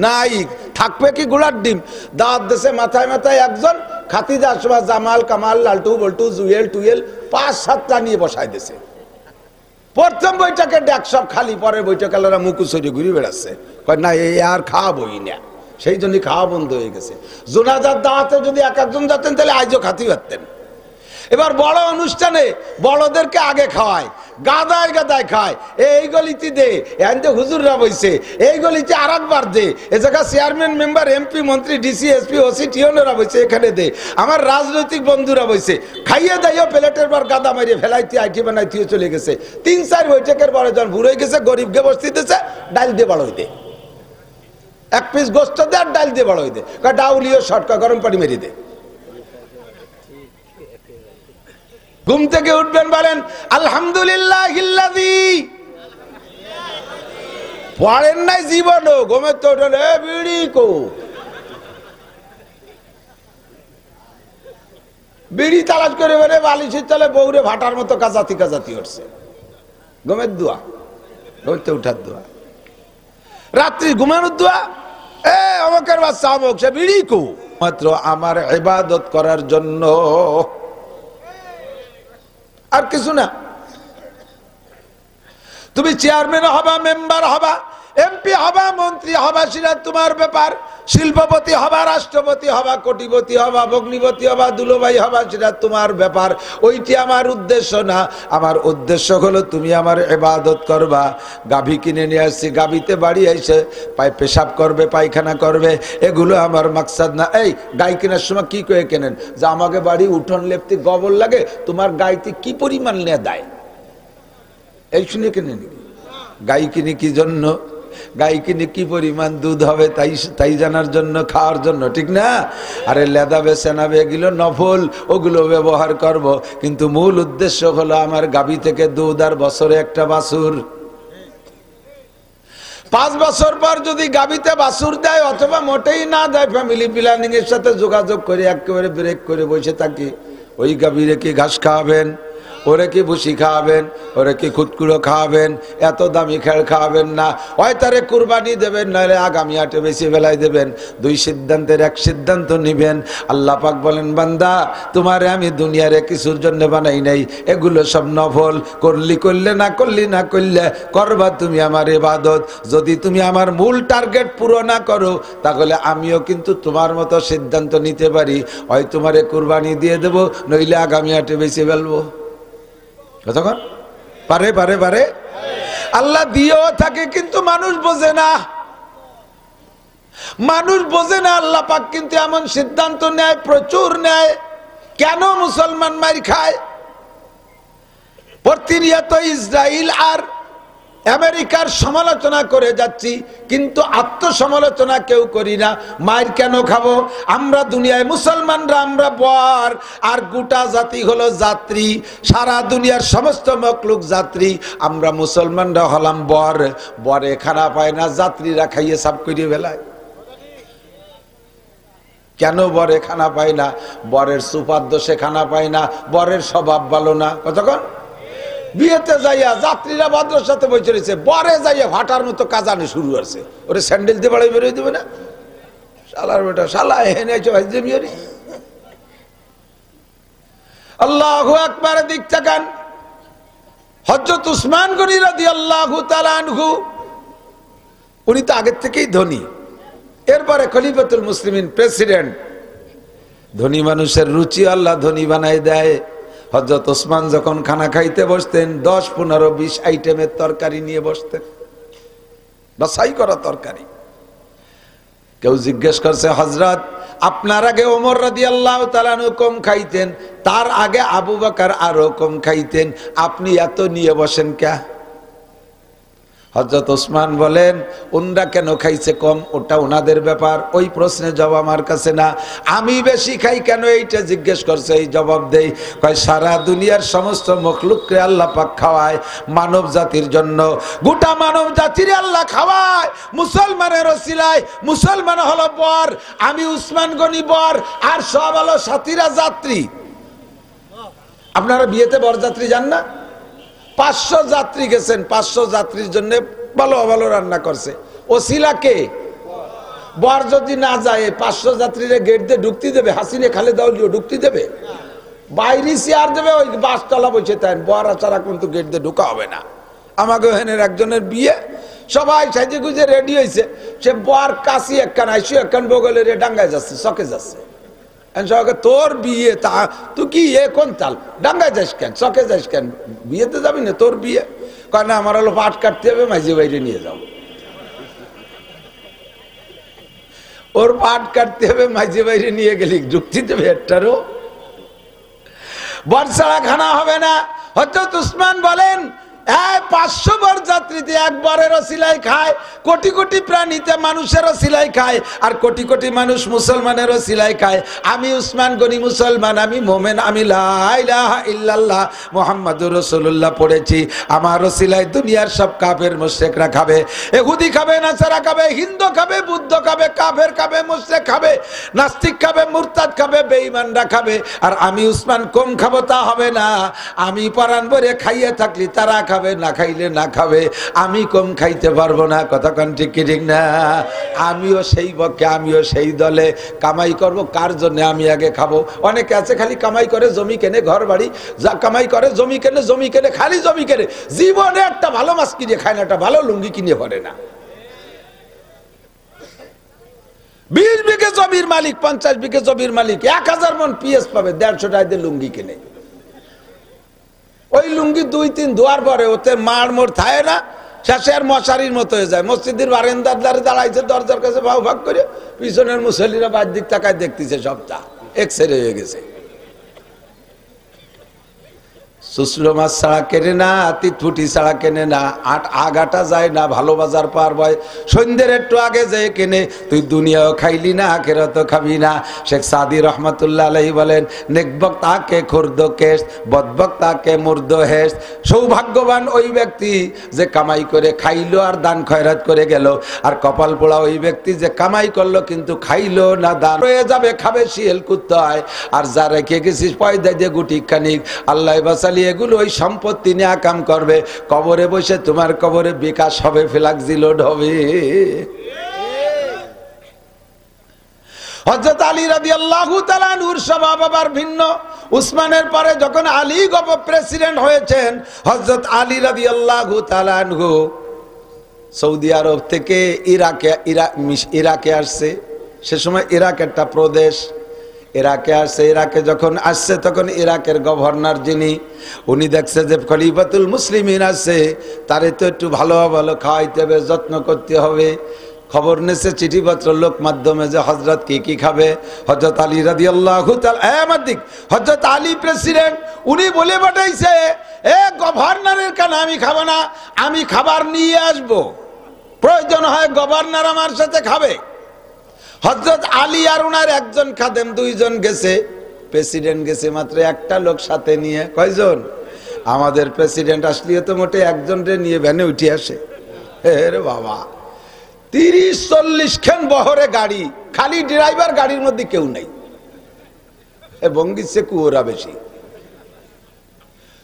নাই, থাকবে কি গুড়ার ডিম? দাওয়াত দেশে মাথায় মাথায় একজন, খাতিজা, আসমা, জামাল, কামাল, লালটু, বল্টু, জুয়েল, টুয়েল 5-7টা নিয়ে বসাই দিছে। প্রথম বৈঠকে ডাক সব খালি, পরের বৈঠকে মুকুসরি ঘুরে বেড়াচ্ছে, কয় না এই আর খাওয়াবই না। সেই জন্যই খাওয়া বন্ধ হয়ে গেছে। জোনাজার দাওয়াতে যদি এক একজন যেতেন তাহলে আজও খাতি পারতেন। এবার বড় অনুষ্ঠানে বড়দেরকে আগে খাওয়ায়, গাদায় গাদায় খায়, এই গলিতে দে, এতে হুজুররা বইছে, এই গলিতে আর একবার দে, এ জায়গা চেয়ারম্যান, মেম্বার, এমপি, মন্ত্রী, ডিসি, এসপি, ওসি, টিওনেরা বইছে, এখানে দে, আমার রাজনৈতিক বন্ধুরা বইছে, খাইয়ে দাইও প্লেটের পর গাদা মারিয়ে ফেলাইতে আইটি বানাইতেও চলে গেছে। 3-4 বৈঠকের পরে যখন ভুলে গেছে, গরিবকে বসতে দিতেছে, ডাল দিয়ে বাড়াই দে, 1 পিস গোস্ত দে আর ডাল দিয়ে বাড়াই দে, ডাউলিও শটকা গরম পানি মেরে দে। ঘুম থেকে উঠবেন, বলেন আলহামদুলিল্লাহিল্লাযী, পড়েন নাই জীবনও, ঘুমের তো উঠেন বিড়ি কো, বিড়ি তালাশ করে বলে বালিশের তলে বউরে ভাটার মতো কাজাতি কাজাতি উঠছে। ঘুমের দোয়া, ঘুমতে উঠার দোয়া, রাত্রি ঘুমানোর দোয়া, অমকের বাচ্চা অমক, সে বিড়ি কো, মাত্র আমার ইবাদত করার জন্য, আর কিছু না। তুমি চেয়ারম্যান হবা, মেম্বার হবা, এমপি হবা, মন্ত্রী হবা, সেটা তোমার ব্যাপার। শিল্পপতি হবা, রাষ্ট্রপতি হবা, কোটিপতি হবা, ভগ্নিপতি হবা, দুলোভাই হবা, সেটা তোমার ব্যাপার। ওইটি আমার উদ্দেশ্য না। আমার উদ্দেশ্য হলো তুমি আমার ইবাদত করবা। গাভী কিনে নিয়ে আসছি, গাভীতে বাড়ি এসে পেশাব করবে, পায়খানা করবে, এগুলো আমার মাকসাদ না। এই গাই কেনার সময় কি করে কেনেন? যে আমাকে বাড়ি উঠোন লেপতে গোবর লাগে, তোমার গাইতে কি পরিমাণ নিয়ে দেয়, এই শুনে কিনে নি। গাই কিনে কি জন্য? গাই কিনে কি পরিমাণ দুধ হবে তাই জানার জন্য, খাওয়ার জন্য, ঠিক না? আরে লেদা বেছেনাবে, এগুলো নফল, ওগুলো ব্যবহার করব, কিন্তু মূল উদ্দেশ্য হলো আমার গাভী থেকে দুধ, আর বছরে একটা বাছুর। 5 বছর পর যদি গাভীতে বাছুর দেয় অথবা মোটেই না দেয়, ফ্যামিলি প্ল্যানিং এর সাথে যোগাযোগ করে একেবারে ব্রেক করে বসে থাকি, ওই গাভীরে কি ঘাস খাওয়াবেন, ওরে কি ভুসি খাওয়াবেন, ওরে কি খুটকুড়ো খাওয়াবেন, এত দামি খেড় খাওয়াবেন না, হয় তারে কুরবানি দেবেন, নাহলে আগামী হাটে বেশি বেলায় দেবেন। 2 সিদ্ধান্তের 1 সিদ্ধান্ত নিবেন। আল্লাহ পাক বলেন, বান্দা তোমারে আমি দুনিয়ারে কিছুর জন্য বানাই নাই, এগুলো সব নফল, করলি করলে, না করলি না করলে, করবা তুমি আমার ইবাদত। যদি তুমি আমার মূল টার্গেট পুরো না করো, তাহলে আমিও কিন্তু তোমার মতো সিদ্ধান্ত নিতে পারি, হয় তোমারে কুরবানি দিয়ে দেবো, নইলে আগামী হাটে বেশি ফেলবো। কতক্ষণ পারে পারে পারে আল্লাহ দিয়েও থাকে, কিন্তু মানুষ বোঝে না, মানুষ বোঝে না। আল্লাহ পাক কিন্তু এমন সিদ্ধান্ত নেয়, প্রচুর নেয়। কেন মুসলমান মার খায়? প্রতিনিয়ত ইসরায়েল আর আমেরিকার সমালোচনা করে যাচ্ছি, কিন্তু আত্মসমালোচনা কেউ করি না। মার কেন খাবো? আমরা দুনিয়ায় মুসলমানরা আমরা বর, আর গোটা জাতি হলো যাত্রী, সারা দুনিয়ার সমস্ত মখলুক যাত্রী, আমরা মুসলমানরা হলাম বর। বরে খানা পায় না, যাত্রীরা খাইয়ে সাফ করিয়ে ফেলায়। কেন বরে খানা পায় না? বরের সুপার দোষে খানা পায় না, বরের স্বভাব ভালো না। কতক্ষণ বিয়েতে যাইয়া যাত্রীরা ভদ্রের সাথে বসে রয়েছে, বরে যাইয়া ভাটার মতো কাজানো শুরু হচ্ছে, ওরে স্যান্ডেল দিয়ে বাড়াই বেরোয় দেবে না, শালার বেটা, শালা এনে আল্লাহু আকবার। দিক তাকান, হযরত উসমান গনি রাদিয়াল্লাহু তাআলা আনহু, উনি তো আগের থেকেই ধনী, এরপরে খলিফাতুল মুসলিমিন, প্রেসিডেন্ট। ধনী মানুষের রুচি আল্লাহ ধনী বানায় দেয়। হযরত ওসমান যখন খানা খাইতে বসতেন, 10, 15, 20 আইটেমের তরকারি নিয়ে বসতেন, বাছাই করা তরকারি। কেউ জিজ্ঞেস করছে, হযরত আপনার আগে ওমর রাদিয়াল্লাহু তাআলা আনহু কম খাইতেন, তার আগে আবু বকর আরো কম খাইতেন, আপনি এত নিয়ে বসেন কে? হযরত ওসমান বলেন, ওনরা কেন খাইছে কম ওটা ওনাদের ব্যাপার, ওই প্রশ্নের জবাব আমার কাছে না। আমি বেশি খাই কেন এইটা জিজ্ঞেস করছে, এই জবাব দেই। কয় সারা দুনিয়ার সমস্ত মখলুককে আল্লাহ পাক খাওয়ায় মানব জাতির জন্য, গোটা মানব জাতির আল্লাহ খাওয়ায় মুসলমানের ওসিলায়। মুসলমান হলো বর, আমি উসমান গনি বর, আর সব হলো সাথীরা যাত্রী। আপনারা বিয়েতে বরযাত্রী যান না? 500 যাত্রী গেছেন, 500 যাত্রীর জন্য ভালো ভালো রান্না করছে, ওসিলাকে বর যদি না যায় 500 যাত্রীরা গেট দিয়ে ঢুকতে দেবে? হাসিনে খালেদা জিয়া ঢুকতে দেবে? বাইরে চেয়ার দেবে, ওই বাসতলা বসে তাই বর ছাড়া কিন্তু গেট দিয়ে ঢুকা হবে না। আমাকে ওখানের একজনের বিয়ে, সবাই সাজে গুজে রেডি হয়েছে, সে বর কাশি একখান আইসি একখান বগলে রে ডাঙ্গায় যাচ্ছে, চকে যাচ্ছে। তোর বিয়ে তা তুই কি কোন তাল ডাঙ্গায় যাস কেন, চকে যাস কেন, বিয়েতে যাবি না? তোর বিয়ে কয় না, আমার হলো পাট কাটতে হবে, মাঝে বাইরে নিয়ে যাও। ওর পাট কাটতে হবে, মাঝে বাইরে নিয়ে গেলি যুক্তি দেবে একটারও? বর্ষারা খানা হবে না। হযরত উসমান বলেন 500 বার যাত্রীতে একবারেরও সিলাই খায়, কোটি কোটি প্রাণীতে মানুষেরও সিলাই খায়, আর কোটি কোটি মানুষ মুসলমানেরও সিলাই খায়। আমি উসমান গনি মুসলমান, আমি মোমেন, আমি লা ইলাহা ইল্লাল্লাহ মুহাম্মাদুর রাসূলুল্লাহ পড়েছি। আমারও সিলাই দুনিয়ার সব কাফের মুশরিকরা খাবে, ইহুদি খাবে, নাসারা খাবে, হিন্দু খাবে, বুদ্ধ খাবে, কাফের খাবে, মুশরিক খাবে, নাস্তিক খাবে, মুরতাদ খাবে, বেঈমানরা খাবে। আর আমি উসমান কম খাবো তা হবে না। আমি পরাণ ভরে খাইয়ে থাকলি তারা খাবে, না খাইলে না খাবে, আমি কম খাইতে পারবো না। কথা কোন ঠিক কি ঠিক না? আমিও সেই পক্ষে, আমিও সেই দলে। কামাই করব কার জন্য? আমি আগে খাবো। অনেকে আছে খালি কামাই করে, জমি কেনে, ঘর বাড়ি, যা কামাই করে জমি কেনে, জমি কেনে, খালি জমি কেনে, জীবনে একটা ভালো মাছ কিনে খায় না, একটা ভালো লুঙ্গি কিনে পরে না। 20 বিঘে জমির মালিক, 50 বিঘে জমির মালিক 1000 মন পিএস পাবে, 150 টাকা দিয়ে লুঙ্গি কিনে। ওই লুঙ্গি 2-3 ধোয়ার পরে ওতে মার মোড় থাকে না, শেষে আর মশারির মতো হয়ে যায়। মসজিদের বারান্দার দ্বারে দাঁড়াইছে, দরজার কাছে ভাগ ভাগ করে, পিছনের মুসল্লিরা বাদ দিক তাকায় দেখতেছে, সবটা এক্সরে হয়ে গেছে। শুষ্লো মাছ ছাড়া কেনে না, তিতফুটি ছাড়া কেনে না, আগাটা যায় না, ভালো বাজার পার হয় সন্ধ্যের একটু আগে যায় কেনে। তুই দুনিয়াও খাইলি না, আখিরাতও খাবি না। শেখ সাদি রহমাতুল্লাহ আলাইহি বলেন, নেকবক তাকে খুর্দ কেশ, বদবক তাকে মুর্দ হেস। সৌভাগ্যবান ওই ব্যক্তি যে কামাই করে খাইলো আর দান খয়রাত করে গেল, আর কপাল পোড়া ওই ব্যক্তি যে কামাই করলো কিন্তু খাইলো না, দান হয়ে যাবে, খাবে শিয়াল কুত্তায়। আর যা রেখে গেছিস পয়দা দিয়ে গুটি খানিক, আল্লাহ বাসালি এগুলো ওই সম্পত্তি নিয়ে কাম করবে, কবরে বসে তোমার কবরে বিকাশ হবে, ফ্লাক্সি লোড হবে। হযরত আলী রাদিয়াল্লাহু তাআলা আনহুর স্বভাব আবার ভিন্ন। উসমানের পরে যখন আলী প্রেসিডেন্ট হয়েছেন, হযরত আলী রাদিয়াল্লাহু তাআলা আনহু সৌদি আরব থেকে ইরাকে আসছে। সে সময় ইরাক একটা প্রদেশ, ইরাকে আসছে। ইরাকে যখন আসছে তখন ইরাকের গভর্নর যিনি, উনি দেখছে যে খলিফাতুল মুসলিমিন আছে, তারে তো একটু ভালো ভালো খাওয়াইতে হবে, যত্ন করতে হবে। খবর নেছে চিঠিপত্র লোক মাধ্যমে যে হযরত কি খাবে। হযরত আলী রাদিয়াল্লাহু তাআলা হযরত আলী প্রেসিডেন্ট, উনি বলে পাঠাইছে, গভর্নরের কানে আমি খাবো না, আমি খাবার নিয়ে আসব, প্রয়োজন হয় গভর্নর আমার সাথে খাবে। হযরত আলী আর উনার একজন খাদেম, 2 জন গেছে। প্রেসিডেন্ট গেছে মাত্র একটা লোক সাথে নিয়ে। কয়জন? আমাদের প্রেসিডেন্ট আসলে তো মোটে একজন রে নিয়ে ভ্যানে উঠে আসে। রে বাবা, 30-40 খান বহরে গাড়ি, খালি ড্রাইভার, গাড়ির মধ্যে কেউ নাই। বঙ্গিসে কুয়োরা বেশি।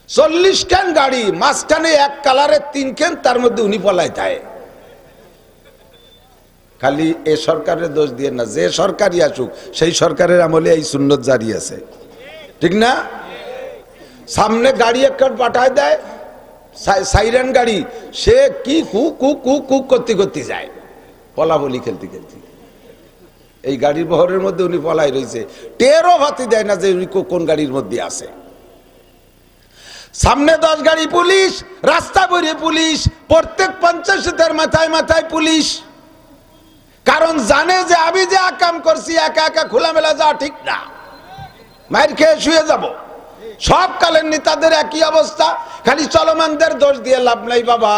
40 খান গাড়ি, মাঝখানে এক কালারের 3 খান, তার মধ্যে উনি পলাই থাকে। খালি এ সরকারের দোষ দিয়ে না, যে সরকারই আসুক সেই সরকারের আমলে এই সুন্নত জারি আছে, ঠিক না? সামনে গাড়ি একটা পাঠায় দেয়, সাইরেন গাড়ি, সে কি কুক কুক কুক কুক করতে করতে যায়, পলা বলি খেলতে খেলতে। এই গাড়ির বহরের মধ্যে উনি পলাই রয়েছে, টেরও ভাতি দেয় না যে উনি কোন গাড়ির মধ্যে আছে। সামনে 10 গাড়ি পুলিশ, রাস্তা ভরে পুলিশ, প্রত্যেক 50 মাথায় মাথায় পুলিশ। কারণ জানে যে আমি যে আকাম করছি একা একা খোলামেলা যাওয়া ঠিক না, মায়ের খেয়ে শুয়ে যাব। সব কালের নেতাদের একই অবস্থা, খালি চলমানদের দোষ দিয়ে লাভ নাই বাবা।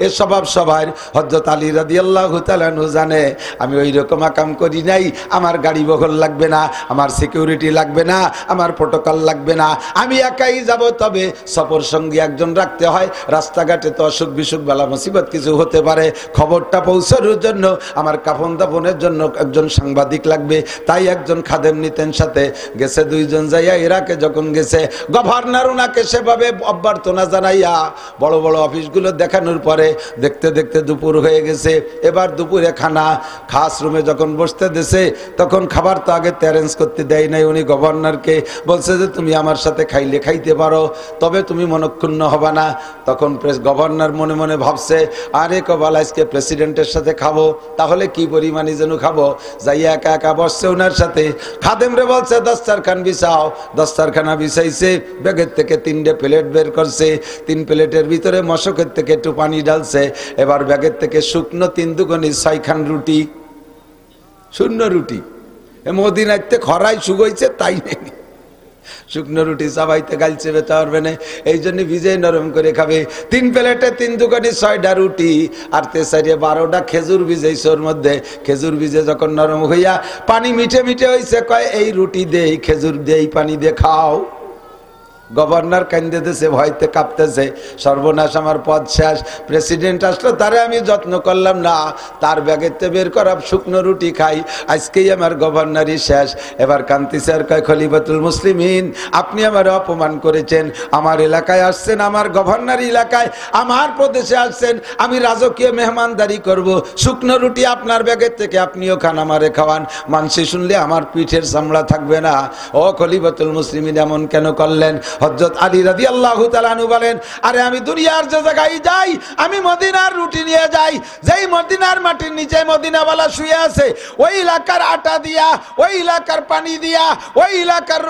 এ স্বভাব সবার। হযরত আলী রাদিয়াল্লাহু তাআলা আনহু জানে, আমি ওই রকম আকাম করি নাই, আমার গাড়ি বহর লাগবে না, আমার সিকিউরিটি লাগবে না, আমার প্রোটোকল লাগবে না, আমি একাই যাব। তবে সফর সঙ্গী একজন রাখতে হয়, রাস্তাঘাটে তো অসুখ বিসুখ বালা মুসিবত কিছু হতে পারে, খবরটা পৌঁছানোর জন্য আমার কাফন দাফনের জন্য একজন সাংবাদিক লাগবে, তাই একজন খাদেম নিতেন সাথে। গেছে 2 জন যাইয়া ইরাকে যখন গেছে, গভর্নর ওনাকে সেভাবে অভ্যর্থনা জানাইয়া বড় বড় অফিসগুলো দেখানোর পরে দেখতে দেখতে দুপুর হয়ে গেছে। এবার দুপুরে খানা খাস রুমে যখন বসতে দিছে, তখন খাবার তো আগে অ্যারেঞ্জ করতে দেয় নাই। উনি গভর্নরকে বলছে যে তুমি আমার সাথে খাইলে খাইতে পারো, তবে তুমি মনক্ষুণ্ণ হবা না। তখন গভর্নর মনে মনে ভাবছে, আরে কবাল আজকে প্রেসিডেন্টের সাথে খাবো, তাহলে কি পরিমাণই যেন খাবো। যাইয়া একা একা বসছে ওনার সাথে। খাদেমরে বলছে দস্তারখান বিছাও। দস্তারখানা বিছাইছে, ব্যাগের থেকে 3টে প্লেট বের করছে। 3 প্লেটের ভিতরে মশকের থেকে একটু পানি ঢালছে। এবার ব্যাগের থেকে শুকনো 3 দুগুণে 6 খান রুটি, শূন্য রুটি। মদিনাতে খরাই শুকাইছে তাই নেই, শুকনো রুটি চাবাইতে গালছে বেতা পারবে না, এই জন্য ভিজে নরম করে খাবে। 3 প্লেটে 3 দুগুণে 6টা রুটি আর 12টা খেজুর ভিজাইছে। ওর মধ্যে খেজুর ভিজে যখন নরম হইয়া পানি মিঠে মিঠে হয়েছে, কয় এই রুটি দেই, খেজুর দেই, পানি দিয়ে খাও। গভর্নর কান্দে দিতেছে, ভয়তে কাঁপতেছে, সর্বনাশ, আমার পদ শেষ। প্রেসিডেন্ট আসলো, তারে আমি যত্ন করলাম না, তার ব্যাগেতে বের করা শুকনো রুটি খাই, আজকেই আমার গভর্নরই শেষ। এবার কান্তিছে আর কয়, খলিফাতুল মুসলিমিন, আপনি আমার অপমান করেছেন, আমার এলাকায় আসছেন, আমার গভর্নর এলাকায়, আমার প্রদেশে আসছেন, আমি রাজকীয় মেহমানদারি করব, শুকনো রুটি আপনার ব্যাগের থেকে আপনিও খান, আমারে খাওয়ান, মানসি শুনলে আমার পিঠের চামড়া থাকবে না। ও খলিফাতুল মুসলিমিন, এমন কেন করলেন? হযরত আলী রাদিয়াল্লাহু তাআলা আনহু বলেন, আরে আমি দুনিয়ার যে জায়গায় যাই, আমি মদিনার রুটি নিয়ে যাই, যেই মদিনার মাটির নিচে মদিনাওয়ালা শুয়ে আছে, ওই এলাকার আটা দিয়া, ওই এলাকার পানি দিয়া, ওই এলাকার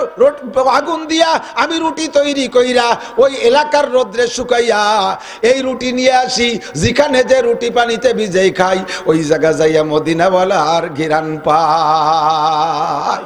আগুন দিয়া আমি রুটি তৈরি কইরা ওই এলাকার রোদ্রে শুকাইয়া এই রুটি নিয়ে আসি। যেখানে যে রুটি পানিতে ভিজাই খাই, ওই জায়গা যাইয়া মদিনাওয়ালার ঘিরান পায়।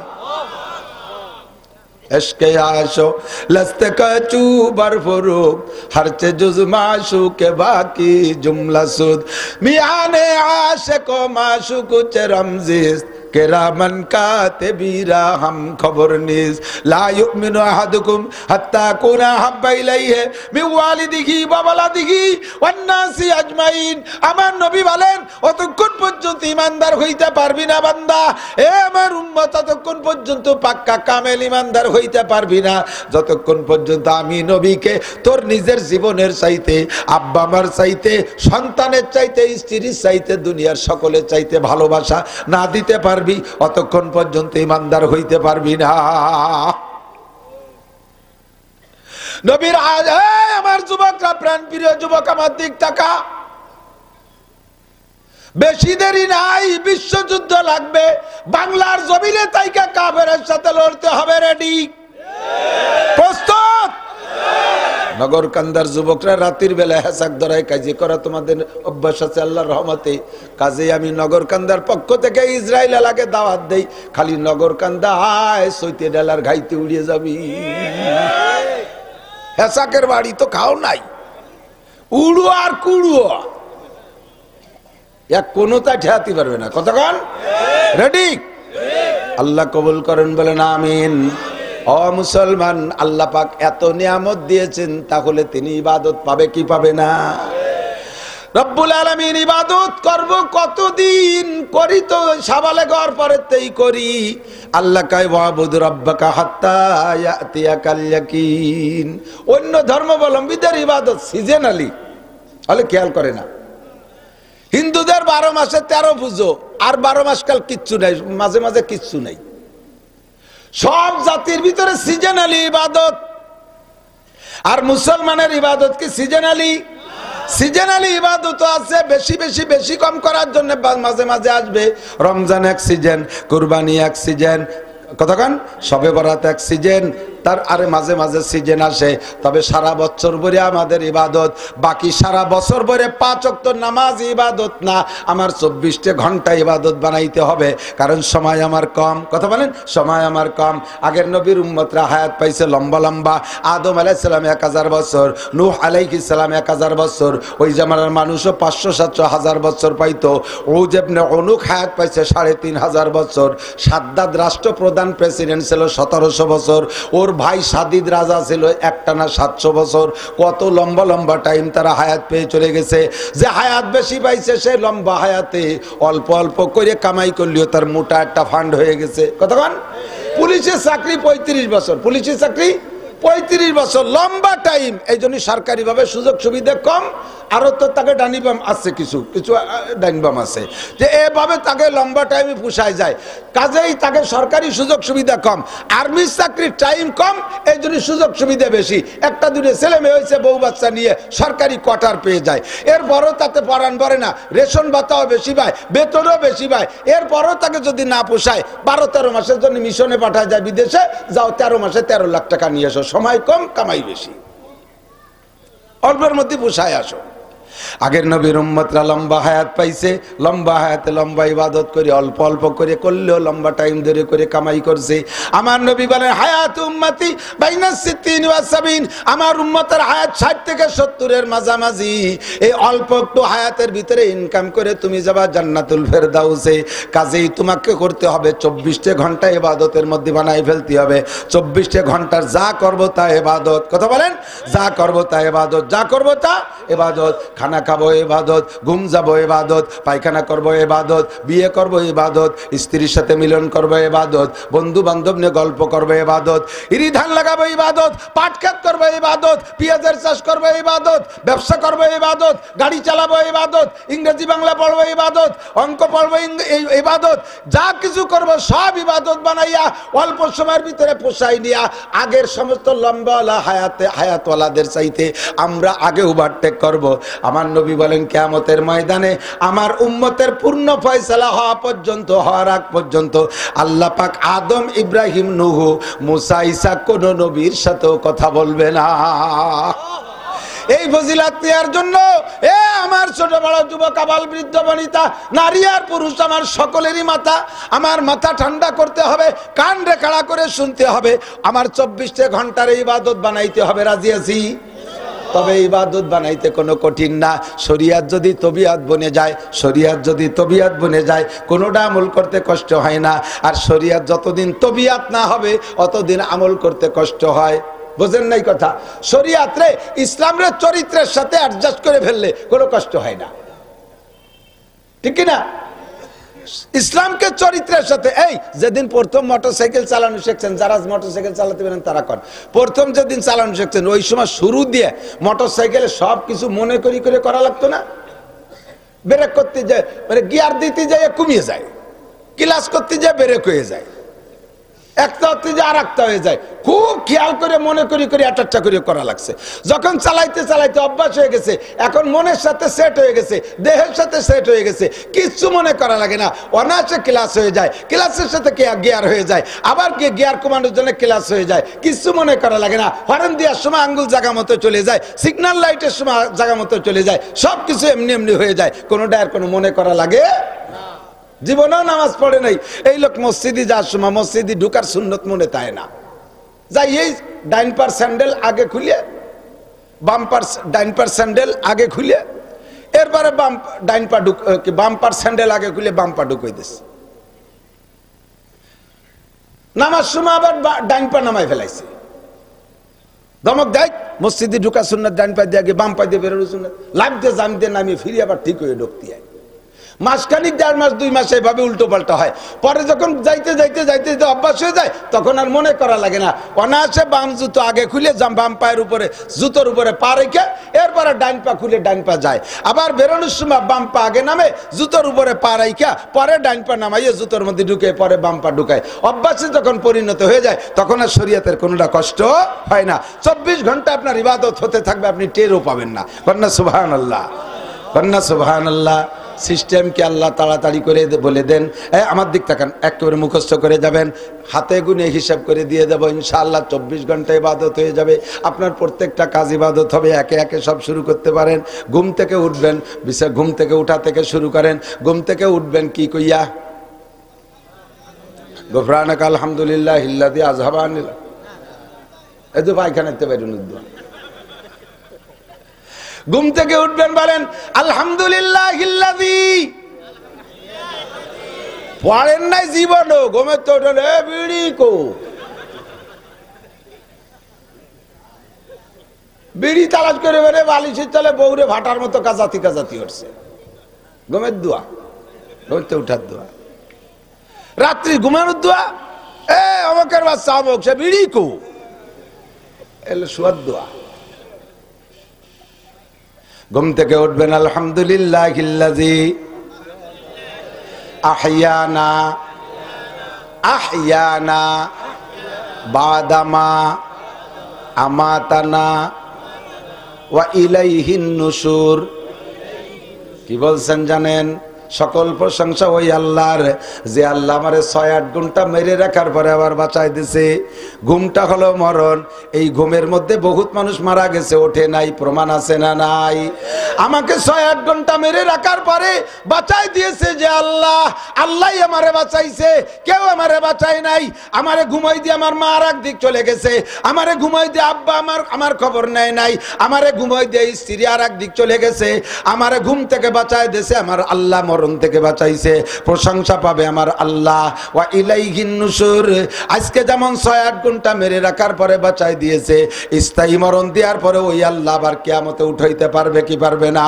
এশকে আশো লস্তে কচু বরফরুক হরচে জুজ মাশুকে বাকি জুমলা সুদ মিয়ানে আশিকো মাশুক চে রমজিস কেরামান কাতিবিরা হাম খবর নিস লা ইউমিনু আহাদুকুম হাত্তা কুনা হাব্বা ইলাইহি মিন ওয়ালিদিহি ওয়া ওয়ালাদিহি ওয়ান নাসি আজমাইন। আমার নবী বলেন, অতক্ষণ পর্যন্ত ইমানদার হইতে পারবি না বান্দা, এ আমার উম্মত, ততক্ষণ পর্যন্ত পাক্কা কামেল ইমানদার হইতে পারবি না যতক্ষণ পর্যন্ত আমি নবীকে তোর নিজের জীবনের চাইতে, আব্বা আমার চাইতে, সন্তানের চাইতে, স্ত্রীর চাইতে, দুনিয়ার সকলের চাইতে ভালোবাসা না দিতে পারবি, অতক্ষণ পর্যন্ত ইমানদার হইতে পারবি না। নবীর আমার যুবকরা, প্রাণ প্রিয় যুবক, আমার দিক তাকা, বেশি দেরি নাই, বিশ্বযুদ্ধ লাগবে, বাংলার জমিনে তাইকা কাফেরের সাথে লড়তে হবে, রেডি, প্রস্তুত? নগরকান্দার যুবকরা রাতের বেলা হেসাক ধরায় কাজে করা তোমাদের অভ্যাস আছে আল্লাহর রহমতে। কাজে আমি নগরকান্দার পক্ষ থেকে ইসরায়েল এলাকে দাওয়াত দেই, খালি নগরকান্দা আয়, সৈতে ডালার ঘাইতে উড়িয়ে যাবি। হেসাকের বাড়ি তো খাও নাই, উড়ো আর কুড়ো, এক কোনোটা ঠেয়াতে পারবে না। কতক্ষণ? রেডি? আল্লাহ কবুল করেন, বলেন আমিন। ও মুসলমান, আল্লাহ পাক এত নিয়ামত দিয়েছেন, তাহলে তিনি ইবাদত পাবে কি পাবে না? রব্বুল আলামিন ইবাদত করব কতদিন করি, তো সাবালে ঘর পরেতেই করি। আল্লাহ কয় ওয়াবুদ রাব্বাকা হাত্তা ইয়াতিয়াকাল ইয়াকিন। অন্য ধর্মাবলম্বীদের ইবাদত সিজনালি হলে খেয়াল করে না। হিন্দুদের 12 মাসে 13 পুজো, আর 12 মাস কাল কিচ্ছু নাই, মাঝে মাঝে কিচ্ছু নাই। সব জাতির ভিতরে সিজনালি ইবাদত, আর মুসলমানের ইবাদত কি সিজনালি? সিজনালি ইবাদত আছে, বেশি বেশি বেশি কম করার জন্য মাঝে মাঝে আসবে। রমজান এক সিজন, কুরবানি এক সিজন, কতক্ষণ শবে বরাত এক সিজন, তার আরে মাঝে মাঝে সিজন আসে। তবে সারা বছর ভরে আমাদের ইবাদত, বাকি সারা বছর ভরে 5 ওয়াক্ত নামাজ ইবাদত না, আমার 24 ঘন্টা ইবাদত বানাইতে হবে, কারণ সময় আমার কম। কথা বলেন, সময় আমার কম। আগের নবীর উম্মতরা হায়াত পাইছে লম্বা লম্বা। আদম আলাইহিস সালাম 1000 বছর, নূহ আলাইহিস সালাম 1000 বছর, ওই জামানার মানুষও 500-700 বছর পাইতো। উজ ইবনে উনুক হায়াত পাইছে 3500 বছর। সাদ্দাদ রাষ্ট্রপ্রধান প্রেসিডেন্ট ছিল 1700 বছর। ওর ভাই সাদিদ রাজা ছিল একটানা 700 বছর। কত লম্বা লম্বা টাইম তারা হায়াত পেয়ে চলে গেছে। যে হায়াত বেশি পাইছে সে লম্বা হায়াতে অল্প অল্প করে কামাই করলেও তার মোটা একটা ফান্ড হয়ে গেছে। কতক্ষণ? পুলিশের চাকরি 35 বছর, পুলিশের চাকরি 35 বছর লম্বা টাইম। এই জন্য সরকারিভাবে সুযোগ সুবিধা কম, আরো তো তাকে ডানিবাম আছে, কিছু কিছু ডাইনবাম আছে, যে এভাবে তাকে লম্বা টাইমে পুষায় যায়, কাজেই তাকে সরকারি সুযোগ সুবিধা কম। আর্মি চাকরির টাইম কম, এই জন্য সুযোগ সুবিধা বেশি। একটা দুটো ছেলে মেয়ে হয়েছে, বউ বাচ্চা নিয়ে সরকারি কোয়ার্টার পেয়ে যায়, এরপরও তাতে পরাণ ভরে না, রেশন ভাতাও বেশি পায়, বেতনও বেশি পায়, এরপরও তাকে যদি না পোষায় 12-13 মাসের জন্য মিশনে পাঠায় যায় বিদেশে, যাও 13 মাসে 13 লাখ টাকা নিয়ে এসো, সময় কম কামাই বেশি, অল্পের মধ্যে পোষায় আসো। আগের নবীর উম্মতরা লম্বা হায়াত পাইছে, লম্বা হায়াতে লম্বা ইবাদত করে অল্প অল্প করে করলেও লম্বা টাইম ধরে করে কামাই করছে। আমার নবী বলেন হায়াত উম্মতি বাইনা 60 ওয়া 70, আমার উম্মতের হায়াত 60 থেকে 70 এর মাঝামাঝি। এই অল্প একটু হায়াতের ভিতরে ইনকাম করে তুমি যাবা জান্নাতুল ফেরদাউসে। কাজেই তোমাকে করতে হবে 24 ঘন্টা ইবাদতের মধ্যে বানাই ফেলতে হবে। 24 ঘন্টার যা করবো তা ইবাদত। কথা বলেন, যা করবো তা ইবাদত, যা করবো তা ইবাদত। খানা খাবো ইবাদত, ঘুম যাবো ইবাদত, পায়খানা করবো ইবাদত, বিয়ে করবো ইবাদত, স্ত্রীর সাথে মিলন করবো ইবাদত, বন্ধু বান্ধব নিয়ে গল্প করবো ইবাদত, ইরি ধান লাগাবো ইবাদত, পাট ক্ষেত করবো ইবাদত, পেঁয়াজের চাষ করবো ইবাদত, ব্যবসা করবো ইবাদত, গাড়ি চালাবো ইবাদত, ইংরেজি বাংলা পড়বো ইবাদত, অঙ্ক পড়বো ইবাদত, যা কিছু করবো সব ইবাদত বানাইয়া অল্প সময়ের ভিতরে পোষাই নিয়া আগের সমস্ত লম্বাওয়ালা হায়াতওয়ালাদের চাইতে আমরা আগে ওভারটেক করবো। আমার নবী বলেন কিয়ামতের ময়দানে আমার উম্মতের পূর্ণ ফয়সালা হওয়া পর্যন্ত, হওয়ার আগ পর্যন্ত আল্লাহ পাক আদম, ইব্রাহিম, নূহ, মুসা, ঈসা কোন নবীর সাথেও কথা বলবে না। এই ফজিলাত নেওয়ার জন্য এ আমার ছোট বড় যুবক, আবাল, বৃদ্ধ, বনিতা, নারী আর পুরুষ, আমার সকলেরই আমার মাথা ঠান্ডা করতে হবে, কান রে খাড়া করে শুনতে হবে, আমার 24 ঘন্টার ইবাদত বানাইতে হবে। রাজি আছি? তবে ইবাদত বানাইতে কোনো কঠিন না। শরিয়াত যদি তবিয়াত বনে যায়, শরিয়াত যদি তবিয়াত বনে যায়, কোনোটা আমল করতে কষ্ট হয় না। আর শরিয়াত যতদিন তবিয়াত না হবে অতদিন আমল করতে কষ্ট হয়। বোঝেন নাই কথা? শরিয়াত রে, ইসলাম রে চরিত্রের সাথে অ্যাডজাস্ট করে ফেললে কোনো কষ্ট হয় না, ঠিক কিনা? ইসলামকে চরিত্রের সাথে, এই যেদিন প্রথম মোটরসাইকেল চালানো শিখছেন, যারা মোটরসাইকেল চালাতে পারেন তারা কর, প্রথম যেদিন চালানো শিখছেন ওই সময় শুরু দিয়ে মোটরসাইকেলে সব কিছু মনে করে করা লাগতো না? ব্রেক করতে যায় মানে গিয়ার দিতে যায় কমিয়ে যায়, ক্লাচ করতে যায় ব্রেক হয়ে যায়, একটা হতে যায় আর একটা হয়ে যায়, খুব খেয়াল করে মনে করে একটা করে করা লাগছে। যখন চালাইতে চালাইতে অভ্যাস হয়ে গেছে, এখন মনের সাথে সেট হয়ে গেছে, দেহের সাথে সেট হয়ে গেছে, কিচ্ছু মনে করা লাগে না, অনায়াসে ক্লাস হয়ে যায়, ক্লাসের সাথে গিয়ার হয়ে যায়, আবার গিয়ার কমানোর জন্য ক্লাস হয়ে যায়, কিচ্ছু মনে করা লাগে না। হর্ন দেওয়ার সময় আঙ্গুল জায়গা মতো চলে যায়, সিগন্যাল লাইটের সময় জায়গা মতো চলে যায়, সব কিছু এমনি এমনি হয়ে যায়, কোনোটা আর কোনো মনে করা লাগে। জীবনেও নামাজ পড়ে নাই এই লোক, মসজিদে যাওয়ার সময় মসজিদে ঢুকার সুন্নত মনে তাই না, যাই এই ডাইন পার স্যান্ডেল আগে খুলে, ডাইন পার স্যান্ডেল আগে খুলে, এরপরে বাম পার স্যান্ডেল আগে খুলে বাম পা ঢুকাই দিচ্ছে। নামাজ সময় আবার ডাইন পা নামাই ফেলাইছে, ধমক দেয় মসজিদে ঢুকার সুন্নত ডাইন পা দিয়ে আগে বাম পা দিয়ে বেরোনো সুন্নত, লাভ দিয়ে জাম দিয়ে নামিয়ে ফিরে আবার ঠিক হয়ে ঢুকতে হয়। মাসখানিক 1.5 মাস 2 মাস এইভাবে উল্টো পাল্টা হয়, পরে যখন যাইতে অভ্যাস হয়ে যায় তখন আর মনে করা লাগে না, অনায়াসে বাম জুতো আগে খুলে বাম পায়ের উপরে জুতোর উপরে পা রেখে এরপরে ডাইন পা খুলে ডাইন পা যায়, আবার বেরোনোর সময় বাম পা আগে নামে জুতোর উপরে পা রেখে পরে ডাইন পা নামাইয়ে জুতোর মধ্যে ঢুকে পরে বাম পা ঢুকায়। অভ্যাসে যখন পরিণত হয়ে যায় তখন আর শরীয়তের কোনোটা কষ্ট হয় না। 24 ঘন্টা আপনার ইবাদত হতে থাকবে, আপনি টেরও পাবেন না। কন্যা সুবহানাল্লাহ, কন্যা সুবহানাল্লাহ। সিস্টেমকে আল্লাহ তাড়াতাড়ি করে বলে দেন, আমার দিক তাকান, একেবারে মুখস্থ করে যাবেন, হাতে গুনে হিসাব করে দিয়ে দেবো ইনশাআল্লাহ। 24 ঘন্টা ইবাদত হয়ে যাবে, আপনার প্রত্যেকটা কাজ ইবাদত হবে। একে একে সব শুরু করতে পারেন। ঘুম থেকে উঠবেন, ঘুম থেকে উঠা থেকে শুরু করেন। ঘুম থেকে উঠবেন কি কইয়া, গুফরানাকা আলহামদুলিল্লাহ ইল্লাযী আযহাবানি, এই তো পায়খানাতে বেরোন। ঘুম থেকে উঠবেন বলেন আলহামদুলিল্লাহিল্লাযী, পড়েন নাই জীবনও, ঘুমের তো ওঠেন বিড়ি কো, বিড়ি তালাশ করে বেড়ে বালিশের তলে বউরে ভাটার মতো কাজাতি উঠছে। ঘুমের দোয়া, ঘুমতে উঠার দোয়া, রাত্রি ঘুমানোর দোয়া, অমকের বাচ্চা অমক, সে বিড়ি কো, এলে শুয়ার দোয়া। ঘুম থেকে উঠবেন আলহামদুলিল্লাহিল্লাযী আহইয়ানা বাদামা আমাতানা ওয়া ইলাইহিন নুশুর। কি বলছেন জানেন? সকল প্রশংসা ওই আল্লাহর, যে আল্লাহ আমারে 6-8 ঘন্টা মেরে রাখার পরে আবার বাঁচাই দিছে। ঘুমটা হলো মরণ। এই ঘুমের মধ্যে বহুত মানুষ মারা গেছে, ওঠে নাই, প্রমাণ আছে না নাই? আমাকে 6-8 ঘন্টা মেরে রাখার পরে বাঁচাই দিয়েছে যে আল্লাহ, আল্লাহই আমারে বাঁচাইছে, কেউ আমারে বাঁচাই নাই। আমারে ঘুমাই দিয়ে আমার মা আর একদিক চলে গেছে, আমারে ঘুমাই দিয়ে আব্বা আমার খবর নেয় নাই, আমারে ঘুমাই দিয়ে স্ত্রী আর একদিক চলে গেছে। আমারে ঘুম থেকে বাঁচাই দিয়েছে আমার আল্লাহ, মরণ থেকে বাঁচাইছে। প্রশংসা পাবে আমার আল্লাহ। ওয়া ইলাইহিন নুশুর। আজকে যেমন 6-8 ঘন্টা মেরে রাখার পরে বাঁচাই দিয়েছে, স্থায়ী মরণ দেওয়ার পরে ওই আল্লাহ আবার কিয়ামতে উঠাইতে পারবে কি পারবে না?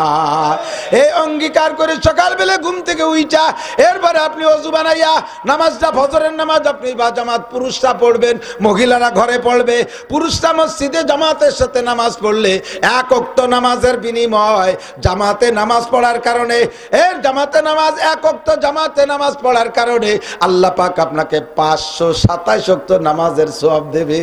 এই অঙ্গীকার করে সকালবেলা ঘুম থেকে উইঠা এরপরে আপনি ওযু বানাইয়া নামাজটা, ফজরের নামাজ আপনি বা জামাত পুরুষরা পড়বেন, মহিলারা ঘরে পড়বে। পুরুষরা মসজিদে জামাতের সাথে নামাজ পড়লে 1 ওয়াক্ত নামাজের বিনিময় জামাতে নামাজ পড়ার কারণে, জামাতে নামাজ 1 ওয়াক্ত জামাতে নামাজ পড়ার কারণে আল্লাহ পাক আপনাকে 527 ওয়াক্ত নামাজের সওয়াব দেবে।